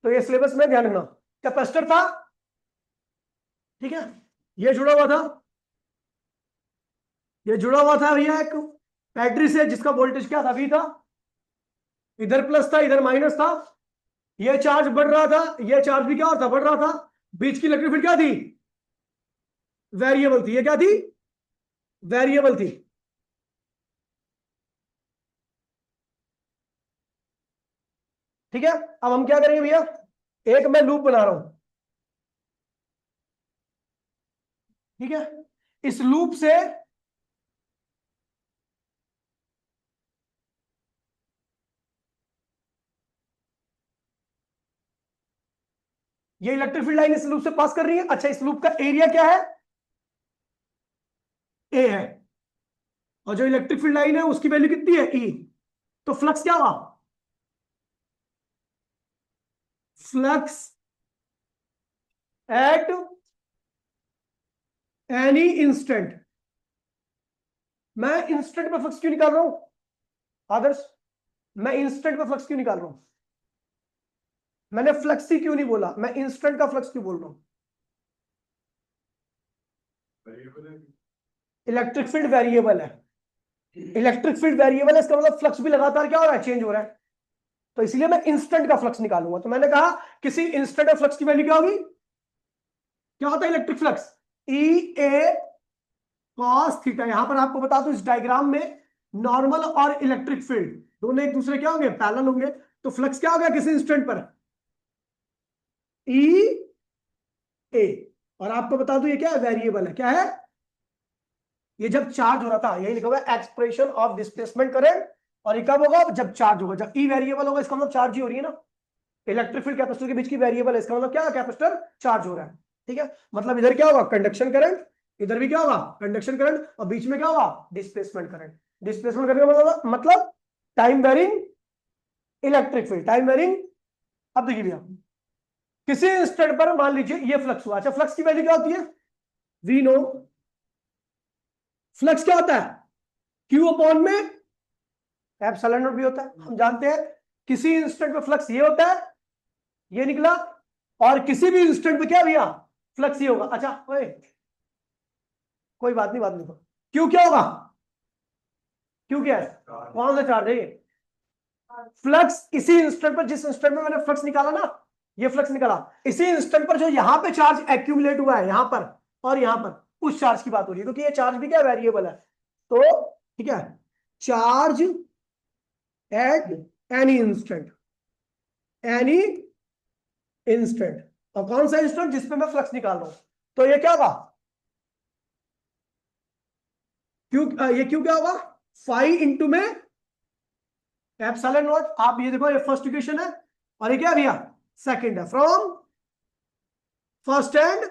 तो ये सिलेबस में ध्यान रखना। कैपेसिटर था, ठीक है, ये जुड़ा हुआ था, ये जुड़ा हुआ था भैया एक बैटरी से, जिसका वोल्टेज क्या था, वी था। इधर प्लस था, इधर माइनस था। ये चार्ज बढ़ रहा था, ये चार्ज भी क्या होता, बढ़ रहा था। बीच की इलेक्ट्रिक फील्ड क्या थी, वेरिएबल थी। ये क्या थी, वेरिएबल थी। ठीक है। अब हम क्या करेंगे भैया, एक मैं लूप बना रहा हूं, ठीक है। इस लूप से ये इलेक्ट्रिक फील्ड लाइन इस लूप से पास कर रही है। अच्छा, इस लूप का एरिया क्या है, ए है। और जो इलेक्ट्रिक फील्ड लाइन है उसकी वैल्यू कितनी है, ई। तो फ्लक्स क्या हुआ, फ्लक्स एट एनी इंस्टेंट। मैं इंस्टेंट में फ्लक्स क्यों निकाल रहा हूं आदर्श, मैं इंस्टेंट में फ्लक्स क्यों निकाल रहा हूं, मैंने फ्लक्स ही क्यों नहीं बोला, मैं इंस्टेंट का फ्लक्स क्यों बोल रहा हूं। इलेक्ट्रिक फील्ड वेरिएबल है, इलेक्ट्रिक फील्ड वेरिएबल है, इसका मतलब फ्लक्स भी लगातार क्या हो रहा है, चेंज हो रहा है। तो इसलिए मैं इंस्टेंट का फ्लक्स निकालूंगा। तो मैंने कहा किसी इंस्टेंट ऑफ फ्लक्स की वैल्यू क्या होगी, क्या होता है इलेक्ट्रिक फ्लक्स, ई ए कॉस थीटा। यहां पर आपको बता दूं, इस डायग्राम में नॉर्मल और इलेक्ट्रिक फील्ड दोनों एक दूसरे क्या होंगे, पैरेलल होंगे। तो फ्लक्स क्या होगा किसी इंस्टेंट पर, ई ए। और आपको बता दूं ये क्या है, वेरिएबल है, क्या है, ये जब चार्ज हो रहा था, यही लिखा हुआ है एक्सप्रेशन ऑफ डिस्प्लेसमेंट करंट। और ये कब होगा? जब चार्ज होगा, जब ई वेरिएबल होगा, इसका मतलब चार्ज ही हो रही है ना। इलेक्ट्रिक फील्ड कैपेसिटर के बीच की वेरिएबल है, इसका मतलब क्या? कैपेसिटर चार्ज हो रहा है। ठीक है, मतलब इधर क्या होगा? कंडक्शन करंट, इधर भी क्या होगा? कंडक्शन करंट, और बीच में क्या होगा? Displacement current. डिस्प्लेसमेंट करंट का मतलब time varying electric field, time varying. अब देखिए भैया, किसी इंस्टेंट पर मान लीजिए ये फ्लक्स हुआ। अच्छा, फ्लक्स की वैल्यू क्या होती है? We know. फ्लक्स क्या होता है? क्यू अपॉन में एप्सिलॉन नॉट भी होता है, हम जानते हैं। किसी इंस्टेंट पे फ्लक्स ये होता है, ये निकला। और किसी भी इंस्टेंट पे क्या भैया? फ्लक्स ये होगा। अच्छा ओए, कोई बात नहीं, बात नहीं। क्यू क्या होगा? क्यू क्या है? कौन सा चार्ज है ये? फ्लक्स इसी इंस्टेंट पर, जिस इंस्टेंट में मैंने फ्लक्स निकाला ना, ये फ्लक्स निकाला, इसी इंस्टेंट पर जो यहां पे चार्ज एक्यूमुलेट हुआ है, यहां पर और यहां पर, उस चार्ज की बात हो रही है, क्योंकि ये चार्ज भी क्या वेरिएबल है। तो ठीक है, charge at any instant, any instant. और कौन सा इंस्टेंट? जिसपे मैं फ्लक्स निकाल रहा हूं। तो ये क्या होगा? क्यों? ये क्यों क्या होगा? फाइव इंटू में एप्सिलॉन नॉट। आप ये देखो, ये फर्स्ट इक्वेशन है, और ये क्या भैया? सेकंड है। From first and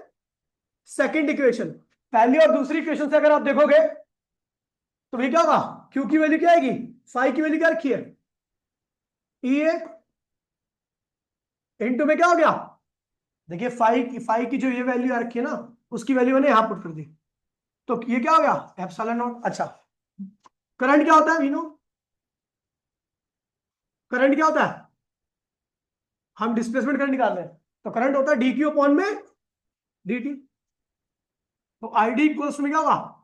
second equation, पहली और दूसरी इक्वेशन से अगर आप देखोगे तो ये क्या होगा? क्यू की वैल्यू क्या आएगी? फाइव की वैल्यू क्या रखी है? ई ए इंटू में क्या हो गया? देखिए, फाइव की जो ये वैल्यू आ रखी है ना, उसकी वैल्यू मैंने यहां पुट कर दी, तो ये क्या हो गया? Epsilon not. अच्छा, करंट क्या होता है वीनो? करंट क्या होता है? हम डिस्प्लेसमेंट करंट निकाल रहे हैं, तो करंट होता है डी क्यू अपॉन में डी टी। तो आई डी इक्वल्स में क्या होगा?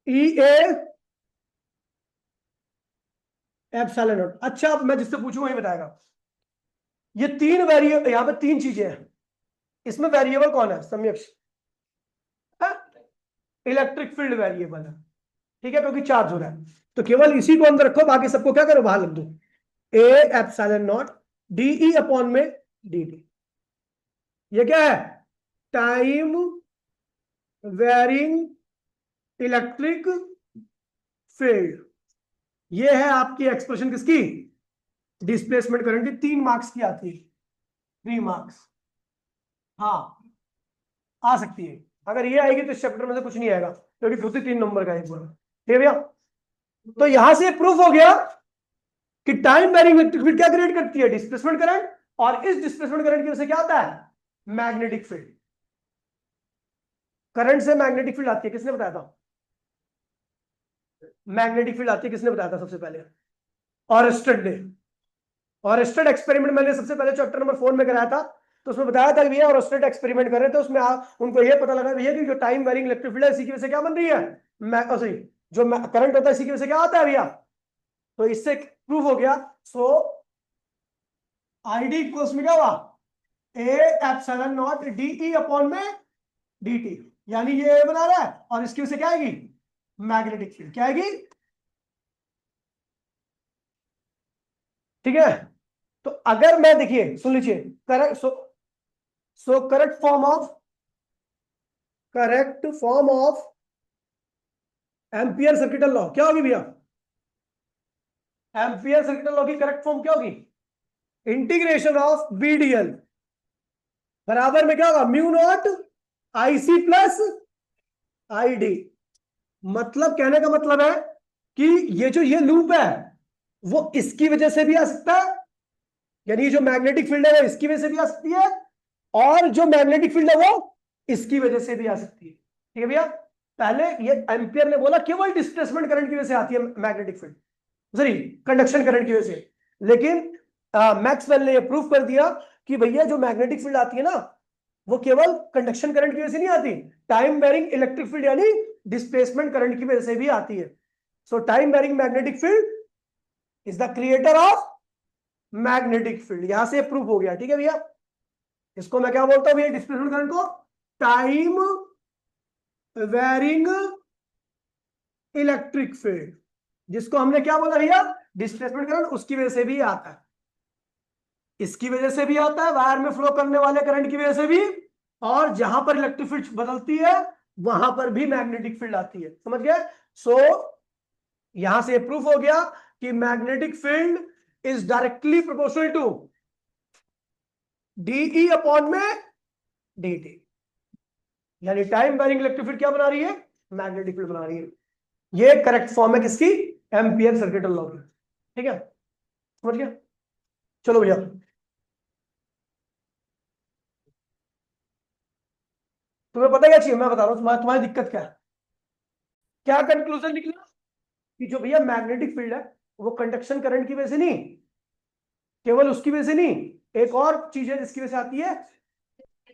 ई ए एप्सिलॉन नॉट। अच्छा, अब मैं जिससे पूछूंगा ये बताएगा। ये तीन वेरिएबल, यहां पे तीन चीजें हैं, इसमें वेरिएबल कौन है? सम्यक्ष इलेक्ट्रिक फील्ड वेरिएबल है। ठीक है, क्योंकि चार्ज हो रहा है, तो केवल इसी को अंदर रखो, बाकी सबको क्या करो? बाहर लिख दो। A epsilon not DE upon में डी टी। ये क्या है? Time varying electric field. ये है आपकी एक्सप्रेशन किसकी? डिस्प्लेसमेंट करंट की। 3 मार्क्स की आती है, 3 मार्क्स। हाँ, आ सकती है। अगर ये आएगी तो इस चैप्टर में से कुछ नहीं आएगा, क्योंकि खुद ही 3 नंबर का है पूरा। ठीक है भैया, तो यहां से प्रूफ हो गया कि टाइम वेरिंग इलेक्ट्रिक फील्ड क्या क्रिएट करती है? Displacement current. और इस डिस्प्लेसमेंट करंट की वजह से क्या आता है? Magnetic field. करंट से मैग्नेटिक फील्ड आती है, किसने बताया था? मैग्नेटिक फील्ड आती है, किसने बताया था सबसे पहले? ऑरस्टेड ने। ऑरस्टेड एक्सपेरिमेंट मैंने सबसे पहले चैप्टर नंबर 4 में कराया था, तो उसमें बताया था कि भैया ऑरस्टेड एक्सपेरिमेंट कर रहे थे, उसमें उनको ये पता लगा भैया कि जो टाइम वेरिंग इलेक्ट्रिक फील्ड है, इसी की वजह से क्या बन रही है? सॉरी, जो करंट होता है, इसी की वजह से क्या आता है भैया? तो इससे प्रूफ हो गया। सो आईडी इक्वल्स में क्या हुआ? A epsilon not DE upon में dt। यानी ये बना रहा है, और इसकी वजह से क्या आएगी? Magnetic field. क्या आएगी? ठीक है, तो अगर मैं, देखिए सुन लीजिए, correct, so correct form of ampere circuital law क्या होगी भैया? एम्पियर सर्किटल लॉ की करेक्ट फॉर्म क्या होगी? इंटीग्रेशन ऑफ बीडीएल बराबर में क्या होगा? Mu not IC plus ID. मतलब कहने का मतलब है कि ये लूप है, वो इसकी वजह से भी आ सकता है, यानी जो मैग्नेटिक फील्ड है वो इसकी वजह से भी आ सकती है, और जो मैग्नेटिक फील्ड है वो इसकी वजह से भी आ सकती है। ठीक है भैया, पहले ये एम्पियर ने बोला केवल डिस्प्लेसमेंट करंट की वजह से आती है magnetic field, sorry conduction current की वजह से। लेकिन मैक्सवेल ने यह प्रूफ कर दिया कि भैया जो मैग्नेटिक फील्ड आती है ना, वो केवल कंडक्शन करंट की वजह से नहीं आती, टाइम वेरिंग इलेक्ट्रिक फील्ड यानी डिस्प्लेसमेंट करंट की वजह से भी आती है। So time varying magnetic field is the creator of magnetic field. यहां से प्रूफ हो गया। ठीक है भैया, इसको मैं क्या बोलता हूं भैया? डिस्प्लेसमेंट करंट को टाइम वेरिंग इलेक्ट्रिक फील्ड, जिसको हमने क्या बोला भैया? डिस्प्लेसमेंट करंट, उसकी वजह से भी आता है, इसकी वजह से भी आता है, वायर में फ्लो करने वाले करंट की वजह से भी और जहां पर इलेक्ट्रिक फील्ड बदलती है वहां पर भी मैग्नेटिक फील्ड आती है। समझ गए? सो यहां से प्रूफ हो गया कि magnetic field is directly proportional to DE upon में dt। यानी टाइम वैरिंग इलेक्ट्रिक फील्ड क्या बना रही है? मैग्नेटिक फील्ड बना रही है। ये करेक्ट फॉर्म है किसकी? एम्पियर सर्किटल लॉ की। ठीक है, समझ गया? चलो भैया, तुम्हें पता क्या चाहिए? मैं बता रहा हूं तुम्हारी तुम्हारी दिक्कत क्या है। क्या कंक्लूजन निकला कि जो भैया मैग्नेटिक फील्ड है वो कंडक्शन करंट की वजह से नहीं, केवल उसकी वजह से नहीं, एक और चीज है जिसकी वजह से आती है,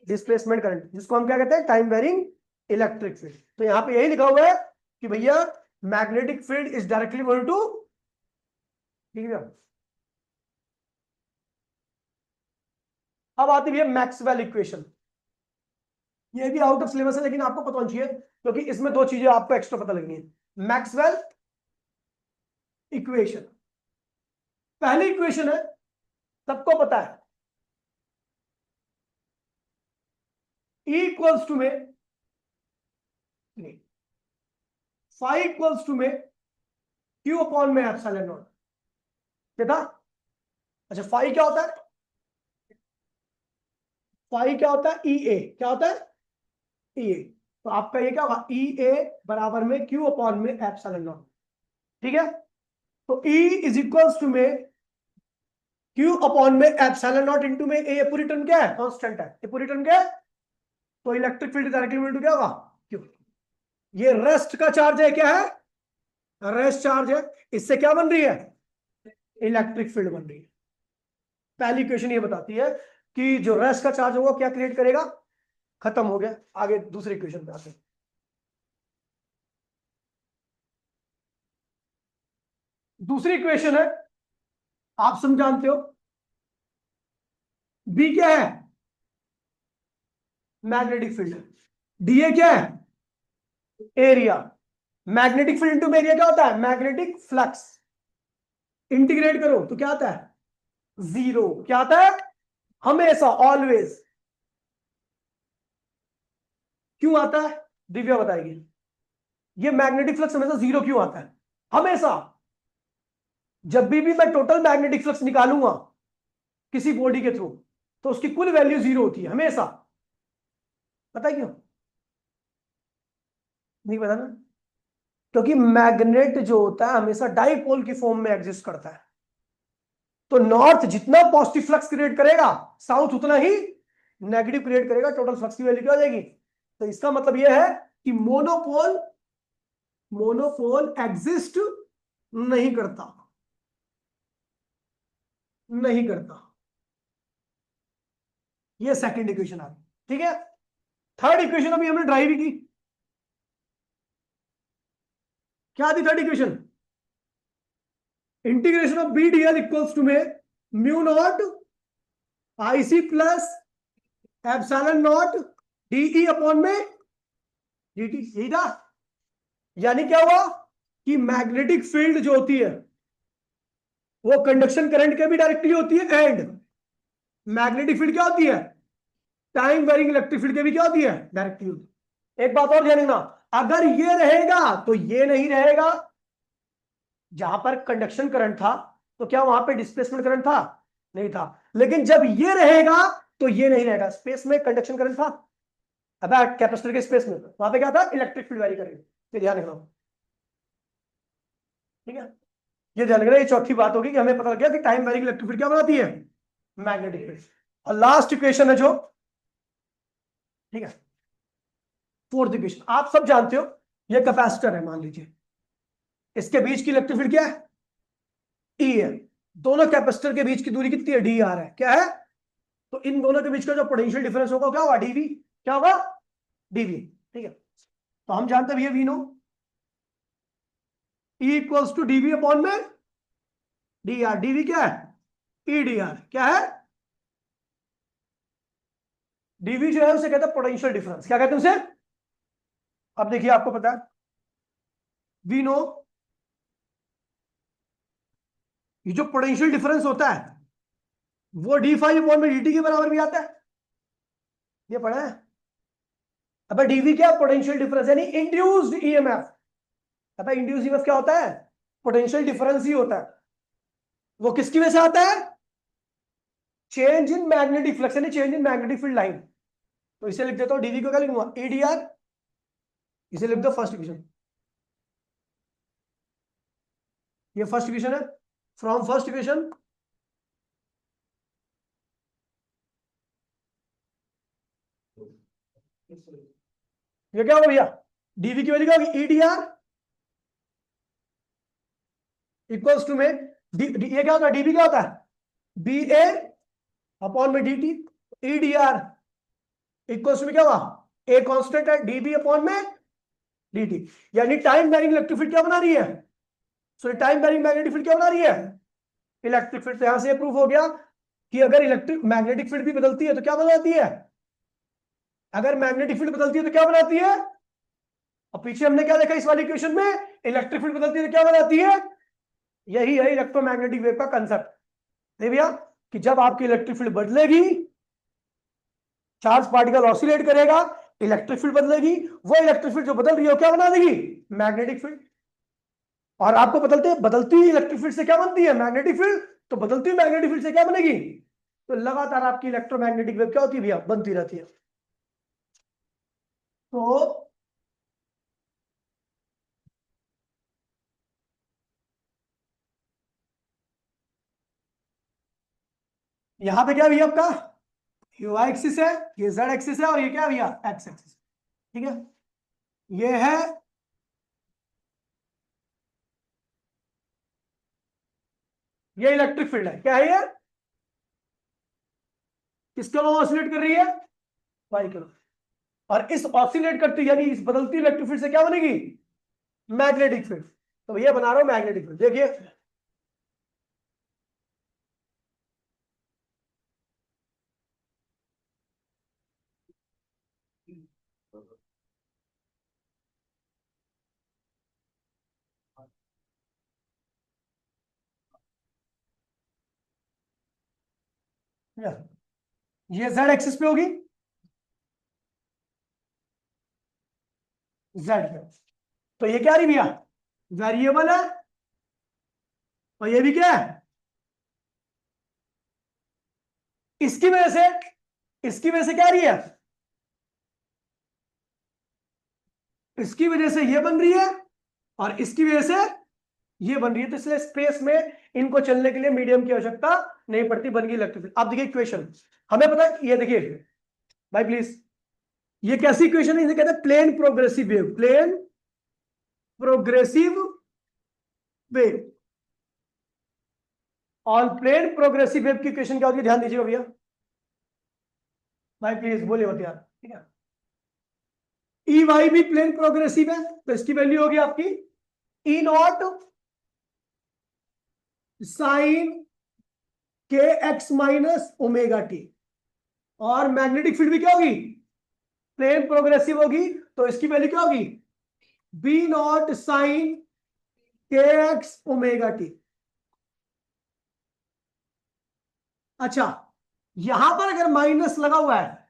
डिस्प्लेसमेंट करंट, जिसको हम क्या कहते हैं? Time varying electric field. तो यहां पे यही लिखा हुआ है कि भैया magnetic field is directly equal to, ठीक है। अब आती है मैक्सवेल इक्वेशन। ये भी आउट ऑफ सिलेबस है लेकिन आपको पता होना चाहिए क्योंकि इसमें दो चीजें आपको एक्स्ट्रा पता लगनी है। मैक्सवेल इक्वेशन, पहली इक्वेशन है, सबको पता है, E इक्वल्स टू में नहीं, फाई इक्वल्स टू में Q अपॉन में एप्सिलॉन नॉट। क्या था? अच्छा, फाई क्या होता है? फाई क्या होता है? ई ए। क्या होता है? ई ए। तो आपका ये क्या होगा? ई ए बराबर में Q अपॉन में एप्सिलॉन नॉट। ठीक है, तो E इज इक्वल्स टू में Q अपॉन में एप्सिलॉन नॉट इंटू में ए। पूरी टर्म क्या है? कांस्टेंट है। ये पूरी टर्म क्या है? तो electric field directly equal to क्या होगा? Q। ये रेस्ट का चार्ज है, क्या है? रेस्ट चार्ज है। इससे क्या बन रही है? इलेक्ट्रिक फील्ड बन रही है। पहली इक्वेशन ये बताती है कि जो रेस्ट का चार्ज होगा क्या क्रिएट करेगा? खत्म हो गया। आगे दूसरी इक्वेशन पे आते हैं। दूसरी इक्वेशन है, आप सब जानते हो, बी क्या है? Magnetic field. डी ए क्या है? Area. Magnetic field into area क्या होता है? Magnetic flux. इंटीग्रेट करो तो क्या आता है? जीरो। क्या आता है? हमेशा, ऑलवेज। क्यों आता है? दिव्या बताएगी। ये मैग्नेटिक फ्लक्स हमेशा जीरो क्यों आता है? हमेशा जब भी मैं टोटल मैग्नेटिक फ्लक्स निकालूंगा किसी बॉडी के थ्रू तो उसकी कुल वैल्यू जीरो होती है हमेशा। पता है क्यों? नहीं पता ना? क्योंकि मैग्नेट जो होता है हमेशा डाइपोल की फॉर्म में एग्जिस्ट करता है। तो नॉर्थ जितना पॉजिटिव फ्लक्स क्रिएट करेगा साउथ उतना ही नेगेटिव क्रिएट करेगा। टोटल फ्लक्स की वैल्यू क्या हो जाएगी? तो इसका मतलब यह है कि मोनोपोल मोनोपोल एग्जिस्ट नहीं करता, नहीं करता। ये सेकंड इक्वेशन आ गई। ठीक है, थर्ड इक्वेशन अभी हमने ड्राइव की। क्या थी third equation? Integration of B D L equals to में mu not IC plus epsilon not DE upon में डीटी। यही था। यानी क्या हुआ कि मैग्नेटिक फील्ड जो होती है वो कंडक्शन करंट के भी डायरेक्टली होती है, एंड मैग्नेटिक फील्ड क्या होती है? टाइम वेरिंग इलेक्ट्रिक फील्ड के भी क्या होती है? डायरेक्टली होती है। एक बात और ध्यान रखना, अगर ये रहेगा तो ये नहीं रहेगा। जहां पर कंडक्शन करंट था तो क्या वहां पे डिस्प्लेसमेंट करंट था? नहीं था। लेकिन जब ये रहेगा तो ये नहीं रहेगा। स्पेस में कंडक्शन करंट था, अब कैपेसिटर के स्पेस में वहां पे क्या था? इलेक्ट्रिक फील्ड वेरी करेगा। ये ध्यान रखना। ठीक है, ये ध्यान रखना। ये चौथी बात होगी कि हमें पता लग गया कि टाइम वेरिंग इलेक्ट्रिक फील्ड क्या बनाती है? Magnetic field. और लास्ट इक्वेशन है जो, ठीक है, फोर्थ इक्वेशन आप सब जानते हो, ये कैपेसिटर है मान लीजिए, इसके बीच की इलेक्ट्रिक फील्ड क्या है? ई है। दोनों कैपेसिटर के बीच की दूरी कितनी है? डी आर है। क्या है? तो इन दोनों के बीच का जो पोटेंशियल डिफरेंस होगा क्या होगा? डीवी। क्या होगा? डीवी। ठीक है, तो हम जानते हैं भैया we know E equals to DV upon में डी आर। डीवी क्या है? E D R. क्या है? डीवी जो है उसे कहते हैं पोटेंशियल डिफरेंस। क्या कहते हैं उसे? अब देखिए, आपको पता है वी नो ये जो पोटेंशियल डिफरेंस होता है वो डी फाइव अपॉन में डी टी के बराबर भी आता है। ये पढ़ा है? अब डीवी क्या, पोटेंशियल डिफरेंस यानी इंड्यूस्ड ईएमएफ। पता है इंड्यूस्ड ईएमएफ क्या होता है, पोटेंशियल डिफरेंस ही होता है। वो किसकी वजह से आता है, चेंज इन मैग्नेटिक फ्लक्स यानी change in magnetic field line. तो इसे लिख देता हूं, डीवी को क्या लिखूंगा, ईडीआर, इसे लिख दो फर्स्ट इक्वेशन। ये फर्स्ट इक्वेशन है, फ्रॉम फर्स्ट इक्वेशन ये क्या होगा भैया, डीवी की वैल्यू क्या होगी, ईडीआर इक्वल्स टू में ये क्या होता है, डीवी क्या होता है, बी ए अपॉन में D T. EDR equals to में क्या हुआ, ए कांस्टेंट है, डीबी अपॉन में डी टी, यानी टाइम वैरिंग इलेक्ट्रिक फील्ड क्या बना रही है, sorry time varying magnetic field क्या बना रही है, इलेक्ट्रिक फील्ड। तो यहां से प्रूफ हो गया कि अगर इलेक्ट्रिक मैग्नेटिक फील्ड भी बदलती है तो क्या बनाती है, अगर मैग्नेटिक फील्ड बदलती है तो क्या बनाती है। और पीछे हमने क्या देखा इस वाली इक्वेशन में, इलेक्ट्रिक फील्ड बदलती है तो क्या बनाती है, यही है इलेक्ट्रोमैग्नेटिक वेव का कंसेप्ट। नहीं भैया, कि जब आपकी इलेक्ट्रिक फील्ड बदलेगी, चार्ज पार्टिकल ऑसिलेट करेगा, इलेक्ट्रिक फील्ड बदलेगी, वो इलेक्ट्रिक फील्ड जो बदल रही है क्या बना देगी, मैग्नेटिक फील्ड। और आपको बदलती हुई इलेक्ट्रिक फील्ड से क्या बनती है, मैग्नेटिक फील्ड। तो बदलती हुई मैग्नेटिक फील्ड से क्या बनेगी, तो लगातार आपकी इलेक्ट्रोमैग्नेटिक वेव क्या होती है भैया, बनती रहती है। तो यहां पे क्या भैया आपका, ये y एक्सिस है, ये z एक्सिस है, और ये क्या भैया, x एक्सिस। ठीक है, ये है ये इलेक्ट्रिक फील्ड है, क्या है ये, किसके अलावा ऑसिलेट कर रही है, y के अलावा। और इस ऑसिलेट करती यानी इस बदलती इलेक्ट्रिक फील्ड से क्या बनेगी, मैग्नेटिक फील्ड। तो ये बना रहा हूं मैग्नेटिक फील्ड, देखिए ये z एक्सिस पे होगी, z पे। तो ये क्या रही भैया, वेरिएबल है, और ये भी क्या है, इसकी वजह से क्या रही है, इसकी वजह से ये बन रही है, और इसकी वजह से ये बन रही है। तो इसलिए स्पेस में इनको चलने के लिए मीडियम की आवश्यकता नहीं पड़ती, बन गई इलेक्ट्रिक फील्ड। अब देखिए इक्वेशन, हमें पता है, ये देखिए भाई प्लीज, ये कैसी इक्वेशन है, इसे कहते हैं plane progressive wave, plane progressive wave. और प्लेन प्रोग्रेसिव वेव की इक्वेशन क्या होती है, ध्यान दीजिएगा भैया, भाई प्लीज बोलिए मत यार, ठीक है। ई वाई भी प्लेन प्रोग्रेसिव है, तो इसकी वैल्यू होगी आपकी ई नॉट साइन के एक्स माइनस ओमेगा टी। और मैग्नेटिक फील्ड भी क्या होगी, प्लेन प्रोग्रेसिव होगी, तो इसकी वैल्यू क्या होगी, बी नॉट साइन के एक्स ओमेगा टी। अच्छा, यहां पर अगर माइनस लगा हुआ है,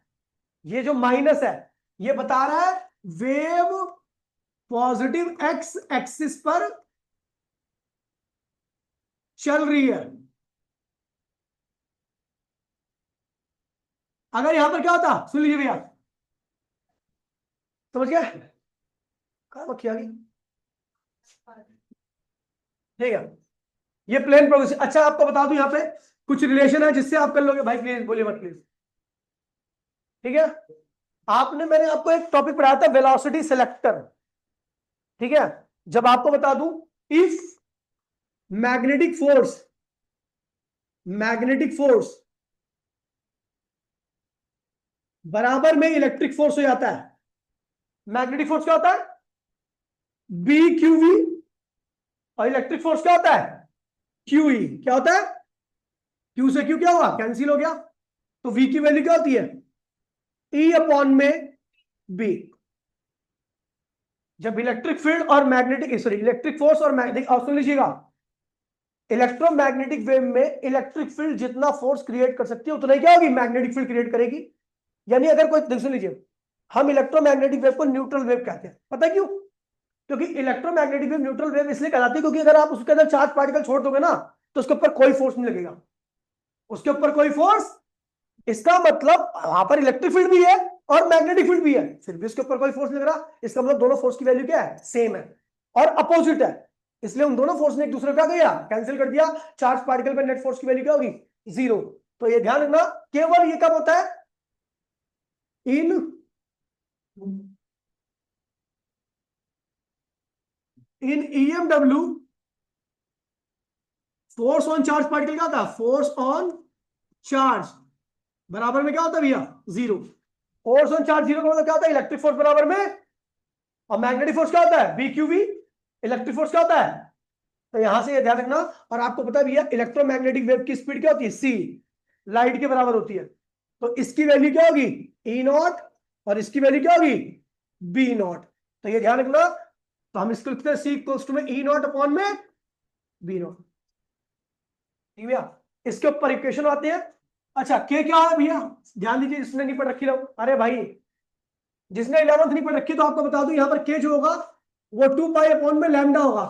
ये जो माइनस है ये बता रहा है वेव पॉजिटिव एक्स एक्सिस पर चल रही है। अगर यहां पर क्या होता, सुन लीजिए भैया, समझ गया, कहां रखी आ गई, ठीक है। ये प्लेन प्रोग्रेसिव। अच्छा आपको बता दूं, यहां पे कुछ रिलेशन है जिससे आप कर लोगे, भाई प्लीज बोलिए मत प्लीज, ठीक है। मैंने आपको एक टॉपिक पढ़ाया था वेलोसिटी सिलेक्टर, ठीक है। जब आपको बता दूं, if magnetic force magnetic force बराबर में इलेक्ट्रिक फोर्स हो जाता है, मैग्नेटिक फोर्स क्या होता है, बी क्यू वी, और इलेक्ट्रिक फोर्स क्या होता है, क्यू ई। क्या होता है, क्यू से क्यू क्या हुआ, कैंसिल हो गया, तो वी की वैल्यू क्या होती है, ई अपॉन में बी। जब इलेक्ट्रिक फील्ड और मैग्नेटिक सॉरी इलेक्ट्रिक फोर्स और मैग्नेटिक, सुन लीजिएगा, इलेक्ट्रोमैग्नेटिक वेव में इलेक्ट्रिक फील्ड जितना फोर्स क्रिएट कर सकती है उतना ही क्या होगी, मैग्नेटिक फील्ड क्रिएट करेगी। यानी अगर कोई, सुन लीजिए, हम इलेक्ट्रोमैग्नेटिक वेव को न्यूट्रल वेव कहते हैं। पता है क्यों? क्योंकि इलेक्ट्रोमैग्नेटिक वेव न्यूट्रल वेव इसलिए कहलाती है क्योंकि अगर आप उसके अंदर चार्ज पार्टिकल छोड़ दोगे ना तो उसके ऊपर कोई फोर्स नहीं लगेगा, उसके ऊपर कोई फोर्स। इसका मतलब वहां पर इलेक्ट्रिक फील्ड भी है और मैग्नेटिक फील्ड भी है, फिर भी उसके ऊपर कोई फोर्स नहीं लग रहा। इसका मतलब दोनों फोर्स की वैल्यू क्या है? सेम है और अपोजिट है। इसलिए उन दोनों फोर्स ने एक दूसरे को क्या किया? कैंसिल कर दिया। चार्ज पार्टिकल पर नेट फोर्स की वैल्यू क्या होगी? 0। तो ये ध्यान रखना, केवल ये कब होता है? इन EMW force on charge particle क्या होता है? फोर्स ऑन चार्ज बराबर में क्या होता है भैया? 0। फोर्स ऑन चार्ज 0 का मतलब क्या होता है? इलेक्ट्रिक फोर्स बराबर में, और मैग्नेटिक फोर्स क्या होता है? BQV। इलेक्ट्रिक फोर्स क्या होता है? तो यहां से ये ध्यान रखना। और आपको पता है भैया इलेक्ट्रोमैग्नेटिक वेव की स्पीड क्या होती है? C, लाइट के बराबर होती है। तो इसकी वैल्यू क्या होगी? E0 और इसकी वैल्यू क्या होगी? B0। तो ये ध्यान रखना। तो हम इसको लिखते हैं C इक्वल्स टू में E0 अपॉन में B0। ठीक भैया, इसके ऊपर इक्वेशन आते हैं। अच्छा के क्या है भैया? ध्यान दीजिए, जिसने नहीं पढ़ रखी लो, अरे भाई जिसने 11th नहीं पढ़ रखी तो आपको बता दूं यहाँ पर के जो होगा वो 2 पाई अपॉन में लैम्डा होगा।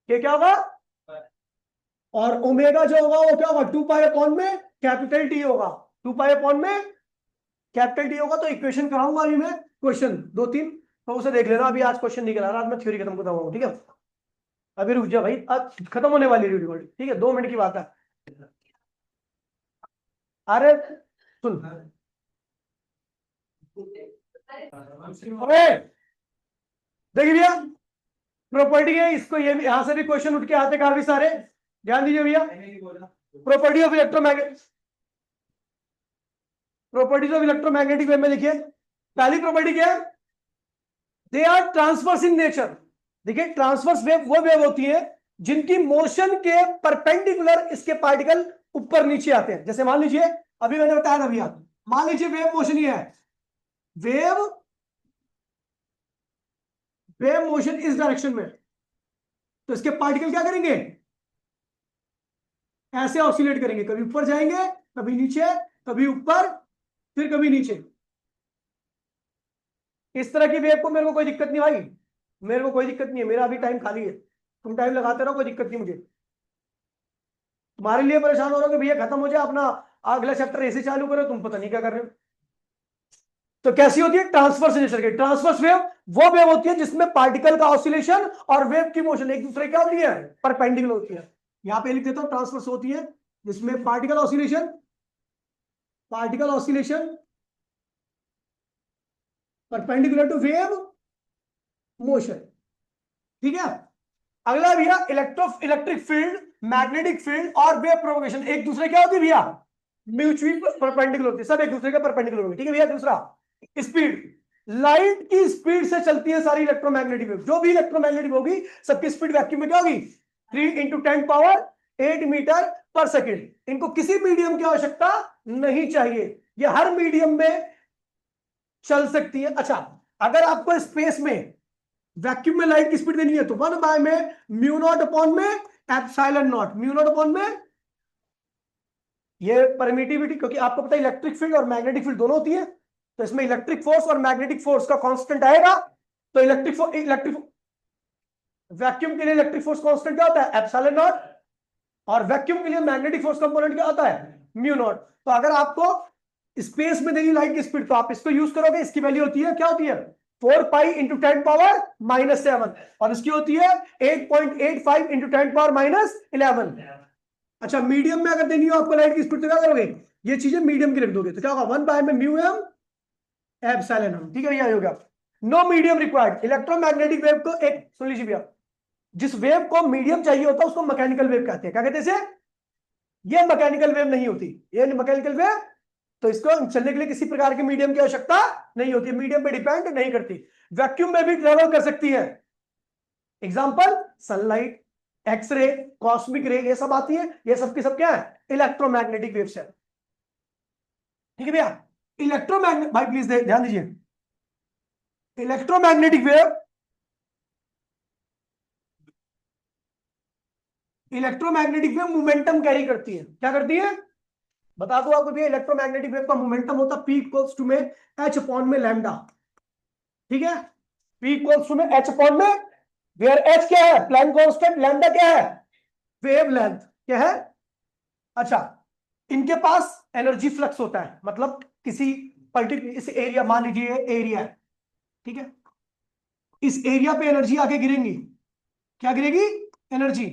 के क्या होगा? और ओमेगा जो होगा वो क्या होगा? 2 पाई अपॉन में कैपिटल टी होगा। 2 पाई अपॉन में कैपिटल टी होगा। तो इक्वेशन कराऊंगा अभी मैं, क्वेश्चन 2-3, तो उसे देख लेना। अभी आज क्वेश्चन नहीं करा रहा, आज मैं थ्योरी खत्म करता हूँ। ठीक है, अभी रुक जा भाई, आज खत्म होने वाली है रिकॉर्डिंग। ठीक है, 2 मिनट की बात है। अरे सुन, अरे देखिए भैया, प्रॉपर्टी है इसको, ये भी यहां से भी क्वेश्चन उठ के आते काफी सारे। ध्यान दीजिए भैया, property of electromagnet, properties of electromagnetic wave में लिखिए। पहली प्रॉपर्टी क्या है? They are transverse in nature. देखिए ट्रांसवर्स वेव वो वेव होती है जिनकी मोशन के परपेंडिकुलर इसके पार्टिकल ऊपर नीचे आते हैं। जैसे मान लीजिए अभी मैंने बताया ना भैया, मान लीजिए वेव मोशन ही है, वेव वेव मोशन इस डायरेक्शन में, तो इसके पार्टिकल क्या करेंगे? ऐसे ऑसिलेट करेंगे, कभी ऊपर जाएंगे, कभी नीचे, कभी ऊपर, फिर कभी नीचे। इस तरह की वेव को मेरे को कोई दिक्कत नहीं भाई, मेरे को कोई दिक्कत नहीं है, मेरा अभी टाइम खाली है, तुम टाइम लगाते रहो, कोई दिक्कत नहीं मुझे। तुम्हारे लिए परेशान हो रहा हो कि भैया खत्म हो जाए अपना, अगला चैप्टर ऐसे चालू करो, तुम पता नहीं क्या कर रहे हो। तो कैसी होती है? ट्रांसवर्स नेचर की। ट्रांसवर्स वेव वो वेव होती है जिसमें पार्टिकल का ऑसिलेशन और वेव की मोशन एक दूसरे क्या होती है? परपेंडिकुलर होती है। यहां पे लिख देता हूं, ट्रांसवर्स होती है जिसमें particle oscillation perpendicular to wave motion. ठीक है, अगला भैया इलेक्ट्रिक फील्ड, मैग्नेटिक फील्ड और वेव प्रोपगेशन एक दूसरे क्या होती है भैया? म्यूचुअली परपेंडिकुलर होती है, सब एक दूसरे के परपेंडिकुलर होगी। ठीक है भैया, दूसरा स्पीड, लाइट की स्पीड से चलती है सारी इलेक्ट्रोमैग्नेटिक वेव। जो भी इलेक्ट्रोमैग्नेटिक होगी सबकी स्पीड वैक्यूम में क्या होगी? 3 × 10⁸ मीटर पर सेकेंड। इनको किसी मीडियम की आवश्यकता नहीं चाहिए, ये हर मीडियम में चल सकती है। अच्छा, अगर आपको स्पेस में वैक्यूम में लाइट की स्पीड देनी है तो 1 में म्यू नॉट अपॉन में epsilon not, mu naught upon में ये परमिटिविटी, क्योंकि आपको पता है इलेक्ट्रिक फील्ड और मैग्नेटिक फील्ड दोनों होती है, तो इसमें इलेक्ट्रिक फोर्स और मैग्नेटिक फोर्स का कांस्टेंट आएगा। तो इलेक्ट्रिक वैक्यूम के लिए इलेक्ट्रिक फोर्स कांस्टेंट क्या होता है? Epsilon not. और वैक्यूम के लिए मैग्नेटिक फोर्स कंपोनेंट क्या होता है? Mu naught. तो अगर आपको स्पेस में देनी लाइट की स्पीड तो आप इसको यूज करोगे, इसकी वैल्यू होती है क्या होती है? 4 पाई × 10⁻⁻⁷ और इसकी होती है 8.85 × 10⁻⁻11। अच्छा, मीडियम में अगर देनी हो आपको लाइट की स्पीड तो क्या करोगे? ये चीजें मीडियम की रख दोगे, तो क्या होगा? 1 में म्यू एम एप्सिलॉन एम। ठीक है भैया, हो गया। No medium required. Electromagnetic wave को एक सुन लीजिए भैया, जिस वेव को मीडियम चाहिए होता है उसको मैकेनिकल वेव कहते हैं। क्या कहते हैं इसे? ये मैकेनिकल वेव नहीं होती, ये मैकेनिकल वेव, तो इसको चलने के लिए किसी प्रकार के मीडियम की आवश्यकता नहीं होती, मीडियम पे डिपेंड नहीं करती, वैक्यूम में भी ट्रेवल कर सकती है। एग्जांपल सनलाइट, एक्सरे, कॉस्मिक रे, ये सब आती है, ये सब की सब क्या है? इलेक्ट्रोमैग्नेटिक वेव्स है। ठीक है भैया, इलेक्ट्रोमैग्नेट, भाई प्लीज ध्यान दीजिए, electromagnetic wave, electromagnetic wave momentum carry करती है। क्या करती है? बता दो आपको भैया, इलेक्ट्रोमैग्नेटिक वेव का मोमेंटम होता है P = में H अपॉन में लैम्डा। ठीक है, P इक्वल्स टू में H अपॉन में, वेयर H क्या है, प्लैंक कांस्टेंट, लैम्डा क्या है, वेवलेंथ क्या है। अच्छा, इनके पास एनर्जी फ्लक्स होता है, मतलब किसी पर्टिकुलर इस एरिया, मान लीजिए एरिया है, ठीक है, इस एरिया पे एनर्जी आके गिरेंगी, क्या गिरेगी, एनर्जी।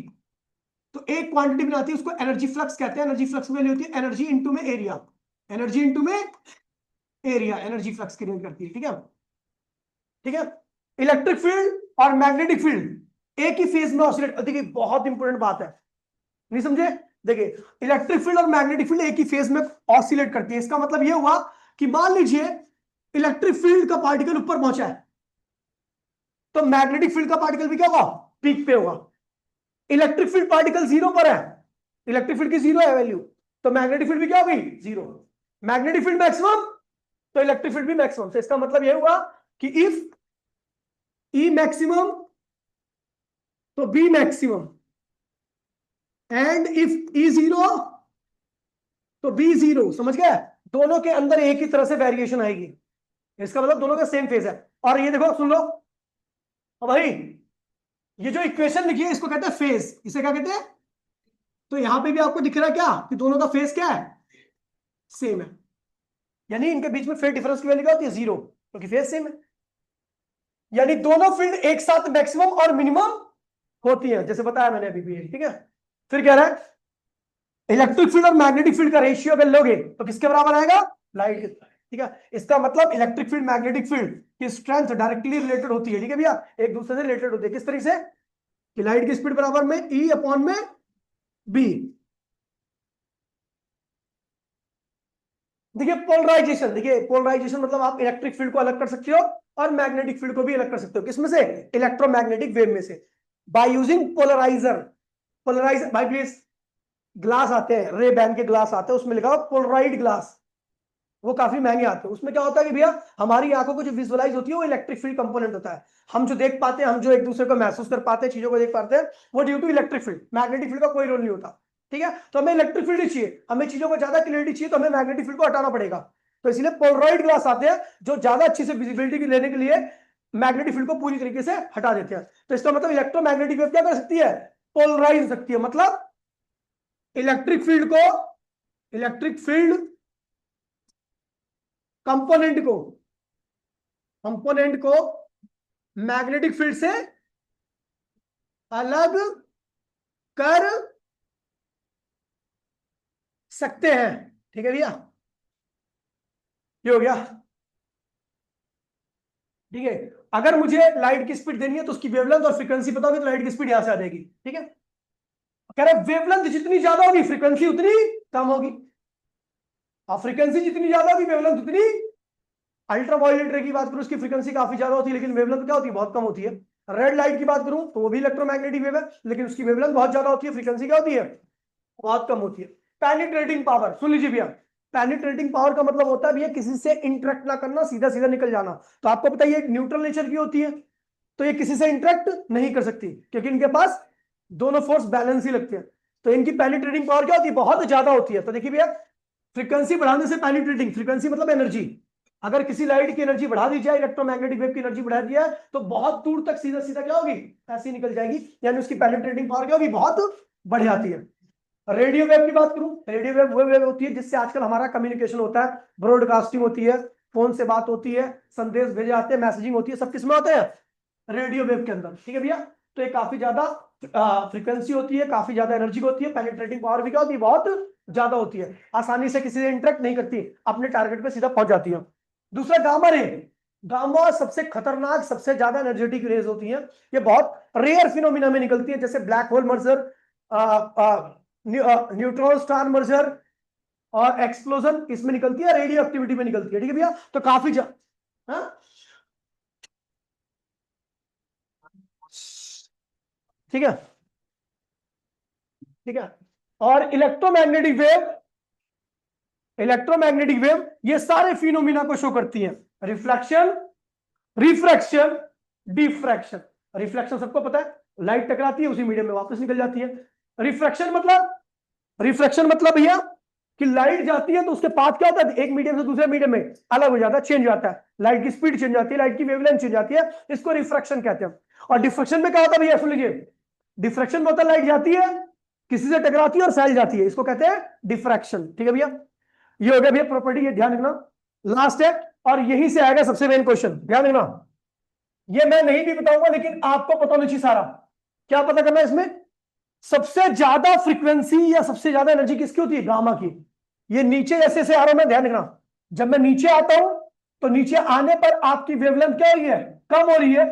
तो एक क्वांटिटी बनाती है, उसको एनर्जी फ्लक्स कहते हैं। एनर्जी फ्लक्स वैल्यू होती है एनर्जी इनटू में एरिया, एनर्जी इनटू में एरिया, एनर्जी फ्लक्स क्रिएट करती है। ठीक है, ठीक है। इलेक्ट्रिक फील्ड और मैग्नेटिक फील्ड एक ही फेज में ऑसिलेट, देखिए बहुत इंपॉर्टेंट बात है, नहीं समझे। देखिए, इलेक्ट्रिक फील्ड और मैग्नेटिक फील्ड एक ही फेज में ऑसिलेट करती है। इसका मतलब यह हुआ कि मान लीजिए इलेक्ट्रिक फील्ड का पार्टिकल ऊपर पहुंचा है, तो मैग्नेटिक फील्ड का पार्टिकल भी क्या होगा, पीक पे होगा। इलेक्ट्रिक फील्ड पार्टिकल जीरो पर है, इलेक्ट्रिक फील्ड की जीरो है वैल्यू, तो मैग्नेटिक फील्ड भी क्या होगी, जीरो। मैग्नेटिक फील्ड मैक्सिमम, तो इलेक्ट्रिक फील्ड भी मैक्सिमम। तो इसका मतलब यह हुआ कि इफ ई मैक्सिमम तो B maximum, and if E zero तो बी जीरो। समझ गया, दोनों के अंदर एक ही तरह से वेरिएशन आएगी, इसका मतलब दोनों का सेम फेज है। और ये देखो, सुन लो भाई, ये जो इक्वेशन लिखी है इसको कहते हैं फेज, इसे क्या कहते हैं। तो यहां पे भी आपको दिख रहा है क्या कि दोनों का फेज क्या है, सेम है, यानी इनके बीच में फेज डिफरेंस की वैल्यू क्या होती है, जीरो, क्योंकि फेज सेम है। यानी दोनों फील्ड एक साथ मैक्सिमम और मिनिमम होती है, जैसे बताया मैंने अभी भी। ठीक है, फिर कह रहा है इलेक्ट्रिक फील्ड और मैग्नेटिक फील्ड का रेशियो अगर लोगे तो किसके बराबर आएगा, लाइट के। ठीक है, इसका मतलब इलेक्ट्रिक फील्ड मैग्नेटिक फील्ड की स्ट्रेंथ डायरेक्टली रिलेटेड होती है। ठीक है भैया, एक दूसरे से रिलेटेड होती है। किस तरीके से, कि लाइट की स्पीड बराबर में ई अपॉन में बी। देखिए पोलराइजेशन, देखिए पोलराइजेशन मतलब आप इलेक्ट्रिक फील्ड को अलग कर सकते हो और मैग्नेटिक फील्ड को भी अलग कर सकते हो। किसमें से, इलेक्ट्रोमैग्नेटिक वेव में से, बाय यूजिंग पोलराइजर। पोलराइजर भाई प्लीज, ग्लास आते हैं, रे बैन के ग्लास आते हैं, उसमें लिखा हुआ पोलराइड ग्लास, वो काफी महंगे आते हैं। उसमें क्या होता है कि भैया हमारी आंखों को जो विजुअलाइज होती है वो इलेक्ट्रिक फील्ड कंपोनेंट होता है। हम जो देख पाते हैं, हम जो एक दूसरे को महसूस कर पाते हैं, चीजों को देख पाते हैं, वो due to electric field. Magnetic field का कोई रोल नहीं होता। ठीक है, तो हमें इलेक्ट्रिक फील्ड ही चाहिए, हमें चीजों को ज्यादा क्लियरिटी चाहिए, तो हमें मैग्नेटिक फील्ड को हटाना पड़ेगा। तो इसलिए पोलराइड ग्लास आते हैं जो ज्यादा अच्छी से विजिबिलिटी लेने के लिए मैग्नेटिक फील्ड को पूरी तरीके से हटा देते हैं। तो इसका मतलब इलेक्ट्रोमैग्नेटिक वेव क्या कर सकती है, पोलराइज हो सकती है। मतलब इलेक्ट्रिक फील्ड को, इलेक्ट्रिक फील्ड कंपोनेंट को, कंपोनेंट को मैग्नेटिक फील्ड से अलग कर सकते हैं। ठीक है भैया, ये हो गया। ठीक है, अगर मुझे लाइट की स्पीड देनी है तो उसकी वेवलेंथ और फ्रीक्वेंसी पता होगी, तो लाइट की स्पीड यहां से आ जाएगी। ठीक है, कह रहे वेवलेंथ जितनी ज्यादा होगी फ्रीक्वेंसी उतनी कम होगी, और फ्रीक्वेंसी जितनी ज्यादा होगी वेवलेंथ उतनी। अल्ट्रावायलेट रे की बात करूं, उसकी फ्रीक्वेंसी काफी ज्यादा होती है, लेकिन वेवलेंथ क्या होती है, बहुत कम होती है। रेड लाइट की बात करूं तो वो भी इलेक्ट्रोमैग्नेटिक वेव है, लेकिन उसकी वेवलेंथ बहुत ज्यादा होती है, फ्रीक्वेंसी क्या होती है, बहुत कम होती है। पेनिट्रेटिंग पावर, सुन लीजिए भैया, पेनिट्रेटिंग पावर का मतलब होता है भैया किसी से इंटरेक्ट ना करना, सीधा सीधा निकल जाना। तो आपको पता है ये न्यूट्रल नेचर की होती है, तो ये किसी से इंटरेक्ट नहीं कर सकती, क्योंकि इनके पास दोनों फोर्स बैलेंस ही लगते हैं। तो इनकी पेनिट्रेटिंग पावर क्या होती है, बहुत ज्यादा होती है। तो देखिए भैया, फ्रीक्वेंसी बढ़ाने से पेनिट्रेटिंग, फ्रीक्वेंसी मतलब एनर्जी, अगर किसी लाइट की एनर्जी बढ़ा दी जाए, इलेक्ट्रोमैग्नेटिक वेव की एनर्जी बढ़ा दी जाए, तो बहुत दूर तक सीधा सीधा क्या होगी, ऐसी निकल जाएगी, यानी उसकी पेनिट्रेटिंग पावर क्या होगी, बहुत बढ़ जाती है। रेडियो वेव की बात करूं, रेडियो वेव वो वेव होती है जिससे आजकल हमारा कम्युनिकेशन होता है, ब्रॉडकास्टिंग होती है, फोन से बात होती है, संदेश भेजे जाते हैं, मैसेजिंग होती है, सब किसमें होते हैं, रेडियो वेव के अंदर। ठीक है भैया, तो ये काफी ज्यादा फ्रीक्वेंसी होती है, काफी ज्यादा एनर्जी होती है, पेनिट्रेटिंग पावर भी क्या होती है, बहुत ज्यादा होती है, आसानी से किसी से इंटरेक्ट नहीं करती, अपने टारगेट पे सीधा पहुंच जाती है। दूसरा गामा रे, गामा सबसे खतरनाक, सबसे ज्यादा एनर्जेटिक रेज होती है, ये बहुत रेयर फिनोमिना में निकलती है, जैसे black hole merger, neutron star merger और एक्सप्लोजन, इसमें निकलती है, रेडियो एक्टिविटी में निकलती है। ठीक है भैया, तो काफी ठीक है, ठीक है। और इलेक्ट्रोमैग्नेटिक वेव, इलेक्ट्रोमैग्नेटिक वेव ये सारे फिनोमिना को शो करती है, रिफ्लेक्शन, रिफ्रैक्शन, डिफ्रैक्शन। रिफ्लेक्शन सबको पता है, लाइट टकराती है उसी मीडियम में वापस निकल जाती है। रिफ्रैक्शन मतलब, रिफ्रैक्शन मतलब भैया कि लाइट जाती है तो उसके पाथ क्या होता है, एक मीडियम से दूसरे मीडियम में अलग हो जाता है, चेंज होता है, लाइट की स्पीड चेंज जाती है, लाइट की वेवलेंथ चेंज जाती है, इसको रिफ्रैक्शन कहते हैं। और डिफ्रैक्शन में क्या होता है भैया, सुन लीजिए, डिफ्रैक्शन में होता है लाइट जाती है, किसी से टकराती है और फैल जाती है, इसको कहते हैं डिफ्रैक्शन। ठीक है भैया, ये हो गया भैया प्रॉपर्टी, ये ध्यान रखना, लास्ट है। और यहीं से आएगा सबसे मेन क्वेश्चन, ध्यान रखना, ये मैं नहीं भी बताऊंगा लेकिन आपको पता होना चाहिए सारा। क्या पता करना है इसमें, सबसे ज्यादा फ्रीक्वेंसी या सबसे ज्यादा एनर्जी किसकी होती है, गामा की। ये नीचे जैसे से आ रहा हूं मैं, ध्यान रखना, जब मैं नीचे आता हूं तो नीचे आने पर आपकी वेवलेंथ क्या हो रही है, कम हो रही है।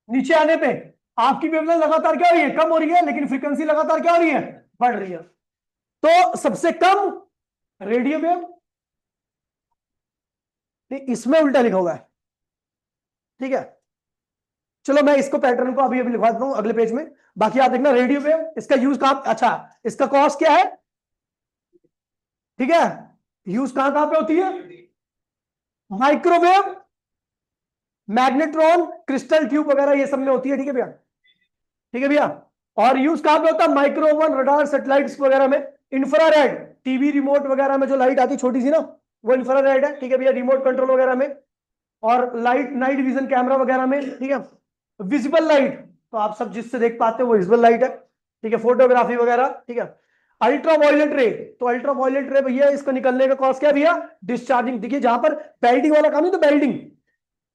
नीचे आने पे आपकी वेवलेंथ लगातार क्या हो रही है, कम हो रही है, लेकिन फ्रीक्वेंसी लगातार क्या हो रही है, बढ़ रही है। तो सबसे कम रेडियो वेव, इसमें उल्टा लिखा हुआ है। ठीक है, चलो मैं इसको पैटर्न को अभी अभी लिखवा देता हूं अगले पेज में। बाकी आप देखना, रेडियो वेव इसका यूज कहां, अच्छा इसका कॉस्ट क्या है, ठीक है, यूज कहां कहां पे होती है, माइक्रोवेव, मैग्नेट्रॉन, क्रिस्टल ट्यूब वगैरह ये सब में होती है। ठीक है भैया, ठीक है भैया, और यूज कहां पे होता है, माइक्रोवन, रडार, सैटेलाइट्स वगैरह में, इंफ्रारेड, टीवी रिमोट वगैरह में जो लाइट आती है छोटी सी ना, वो इंफ्रारेड है। ठीक है भैया, रिमोट कंट्रोल वगैरह में, और लाइट नाइट विजन कैमरा वगैरह में। ठीक है, विजिबल लाइट तो आप सब जिससे देख पाते हो वो विजिबल लाइट है। ठीक है, फोटोग्राफी वगैरह। ठीक है, अल्ट्रा वायलेट रे, तो अल्ट्रा वायलेट रे भैया इसको निकलने का कॉस्ट क्या है भैया, डिस्चार्जिंग। देखिए जहां पर बेल्डिंग वाला काम नहीं तो बेल्डिंग,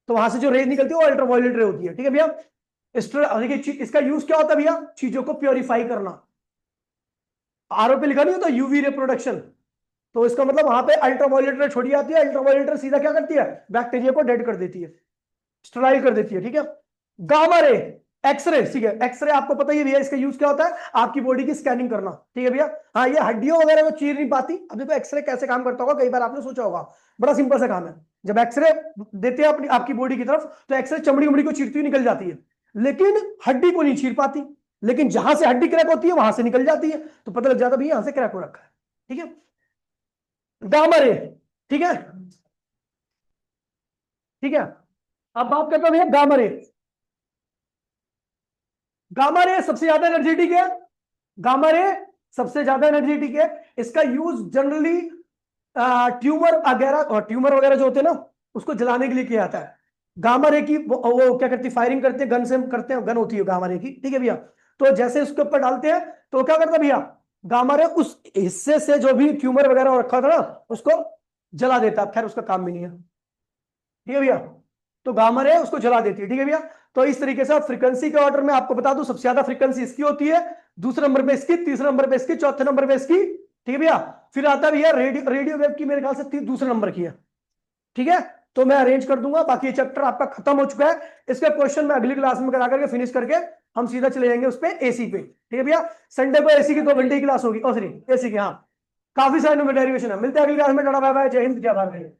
तो वहां से जो रेज निकलती है वो अल्ट्रा वायलेट रे होती है। ठीक है भैया, देखिए इसका यूज क्या होता है भैया, चीजों को प्योरीफाई करना। आरओ पे लिखा नहीं होता यूवी रिप्रोडक्शन, तो इसका मतलब वहां पे अल्ट्रावायलेट रे छोड़ी जाती है, अल्ट्रावायलेट रे सीधा क्या करती है, बैक्टीरिया को डेड कर देती है, स्टराइल कर देती है। ठीक है, गामा रे, एक्सरे, ठीक है, एक्सरे आपको पता ही है भैया इसका यूज क्या होता है, आपकी बॉडी की स्कैनिंग करना। ठीक है भैया, हाँ ये हड्डियों वगैरह को चीर नहीं पाती। अब देखो एक्सरे कैसे काम करता होगा, कई बार आपने सोचा होगा, बड़ा सिंपल सा काम है। जब एक्सरे देते हैं अपनी आपकी बॉडी की तरफ, तो एक्सरे चमड़ी उमड़ी को चीरती हुई निकल जाती है, लेकिन हड्डी को नहीं चीर पाती, लेकिन जहां से हड्डी क्रैक होती है वहां से निकल जाती है, तो पता लग जाता भैया यहां से क्रैक हो रखा है। ठीक है, गामा रे, ठीक है, ठीक है, अब बात करता हूं भैया गामा रे। गामा रे सबसे ज्यादा एनर्जेटिक है, गामा रे सबसे ज्यादा एनर्जेटिक है। इसका यूज जनरली ट्यूमर वगैरह, और ट्यूमर वगैरह जो होते हैं ना उसको जलाने के लिए किया जाता है। गामा रे की वो क्या करती है, फायरिंग करते हैं, गन से करते हैं, गन होती है गामा रे की। ठीक है भैया, तो जैसे उसके ऊपर डालते हैं तो क्या करता है भैया, गामा रे उस हिस्से से जो भी ट्यूमर वगैरह रखा था ना उसको जला देता है। खैर उसका काम भी नहीं है। ठीक है भैया, तो गामा रे उसको जला देती है। ठीक है भैया, तो इस तरीके से फ्रीक्वेंसी के ऑर्डर में आपको बता दूं, सबसे ज्यादा फ्रीक्वेंसी इसकी होती है, दूसरे नंबर पे इसकी, तीसरे नंबर पे इसकी, चौथे नंबर पे इसकी। ठीक है भैया, फिर आता है भैया रेडियो वेव की, मेरे ख्याल से दूसरे नंबर की है। ठीक है, तो मैं अरेंज कर दूंगा, बाकी ये चैप्टर आपका खत्म हो चुका है। इसके क्वेश्चन मैं अगली क्लास में करा करके फिनिश करके हम सीधा चले जाएंगे उस पे एसी पे। ठीक है भैया, संडे को एसी की 2 घंटे की क्लास होगी, ओ सॉरी एसी की, हाँ, काफी सारे में डेरिवेशन है। मिलते हैं अगली क्लास में, टाटा बाय बाय, जय हिंद, जय भारत।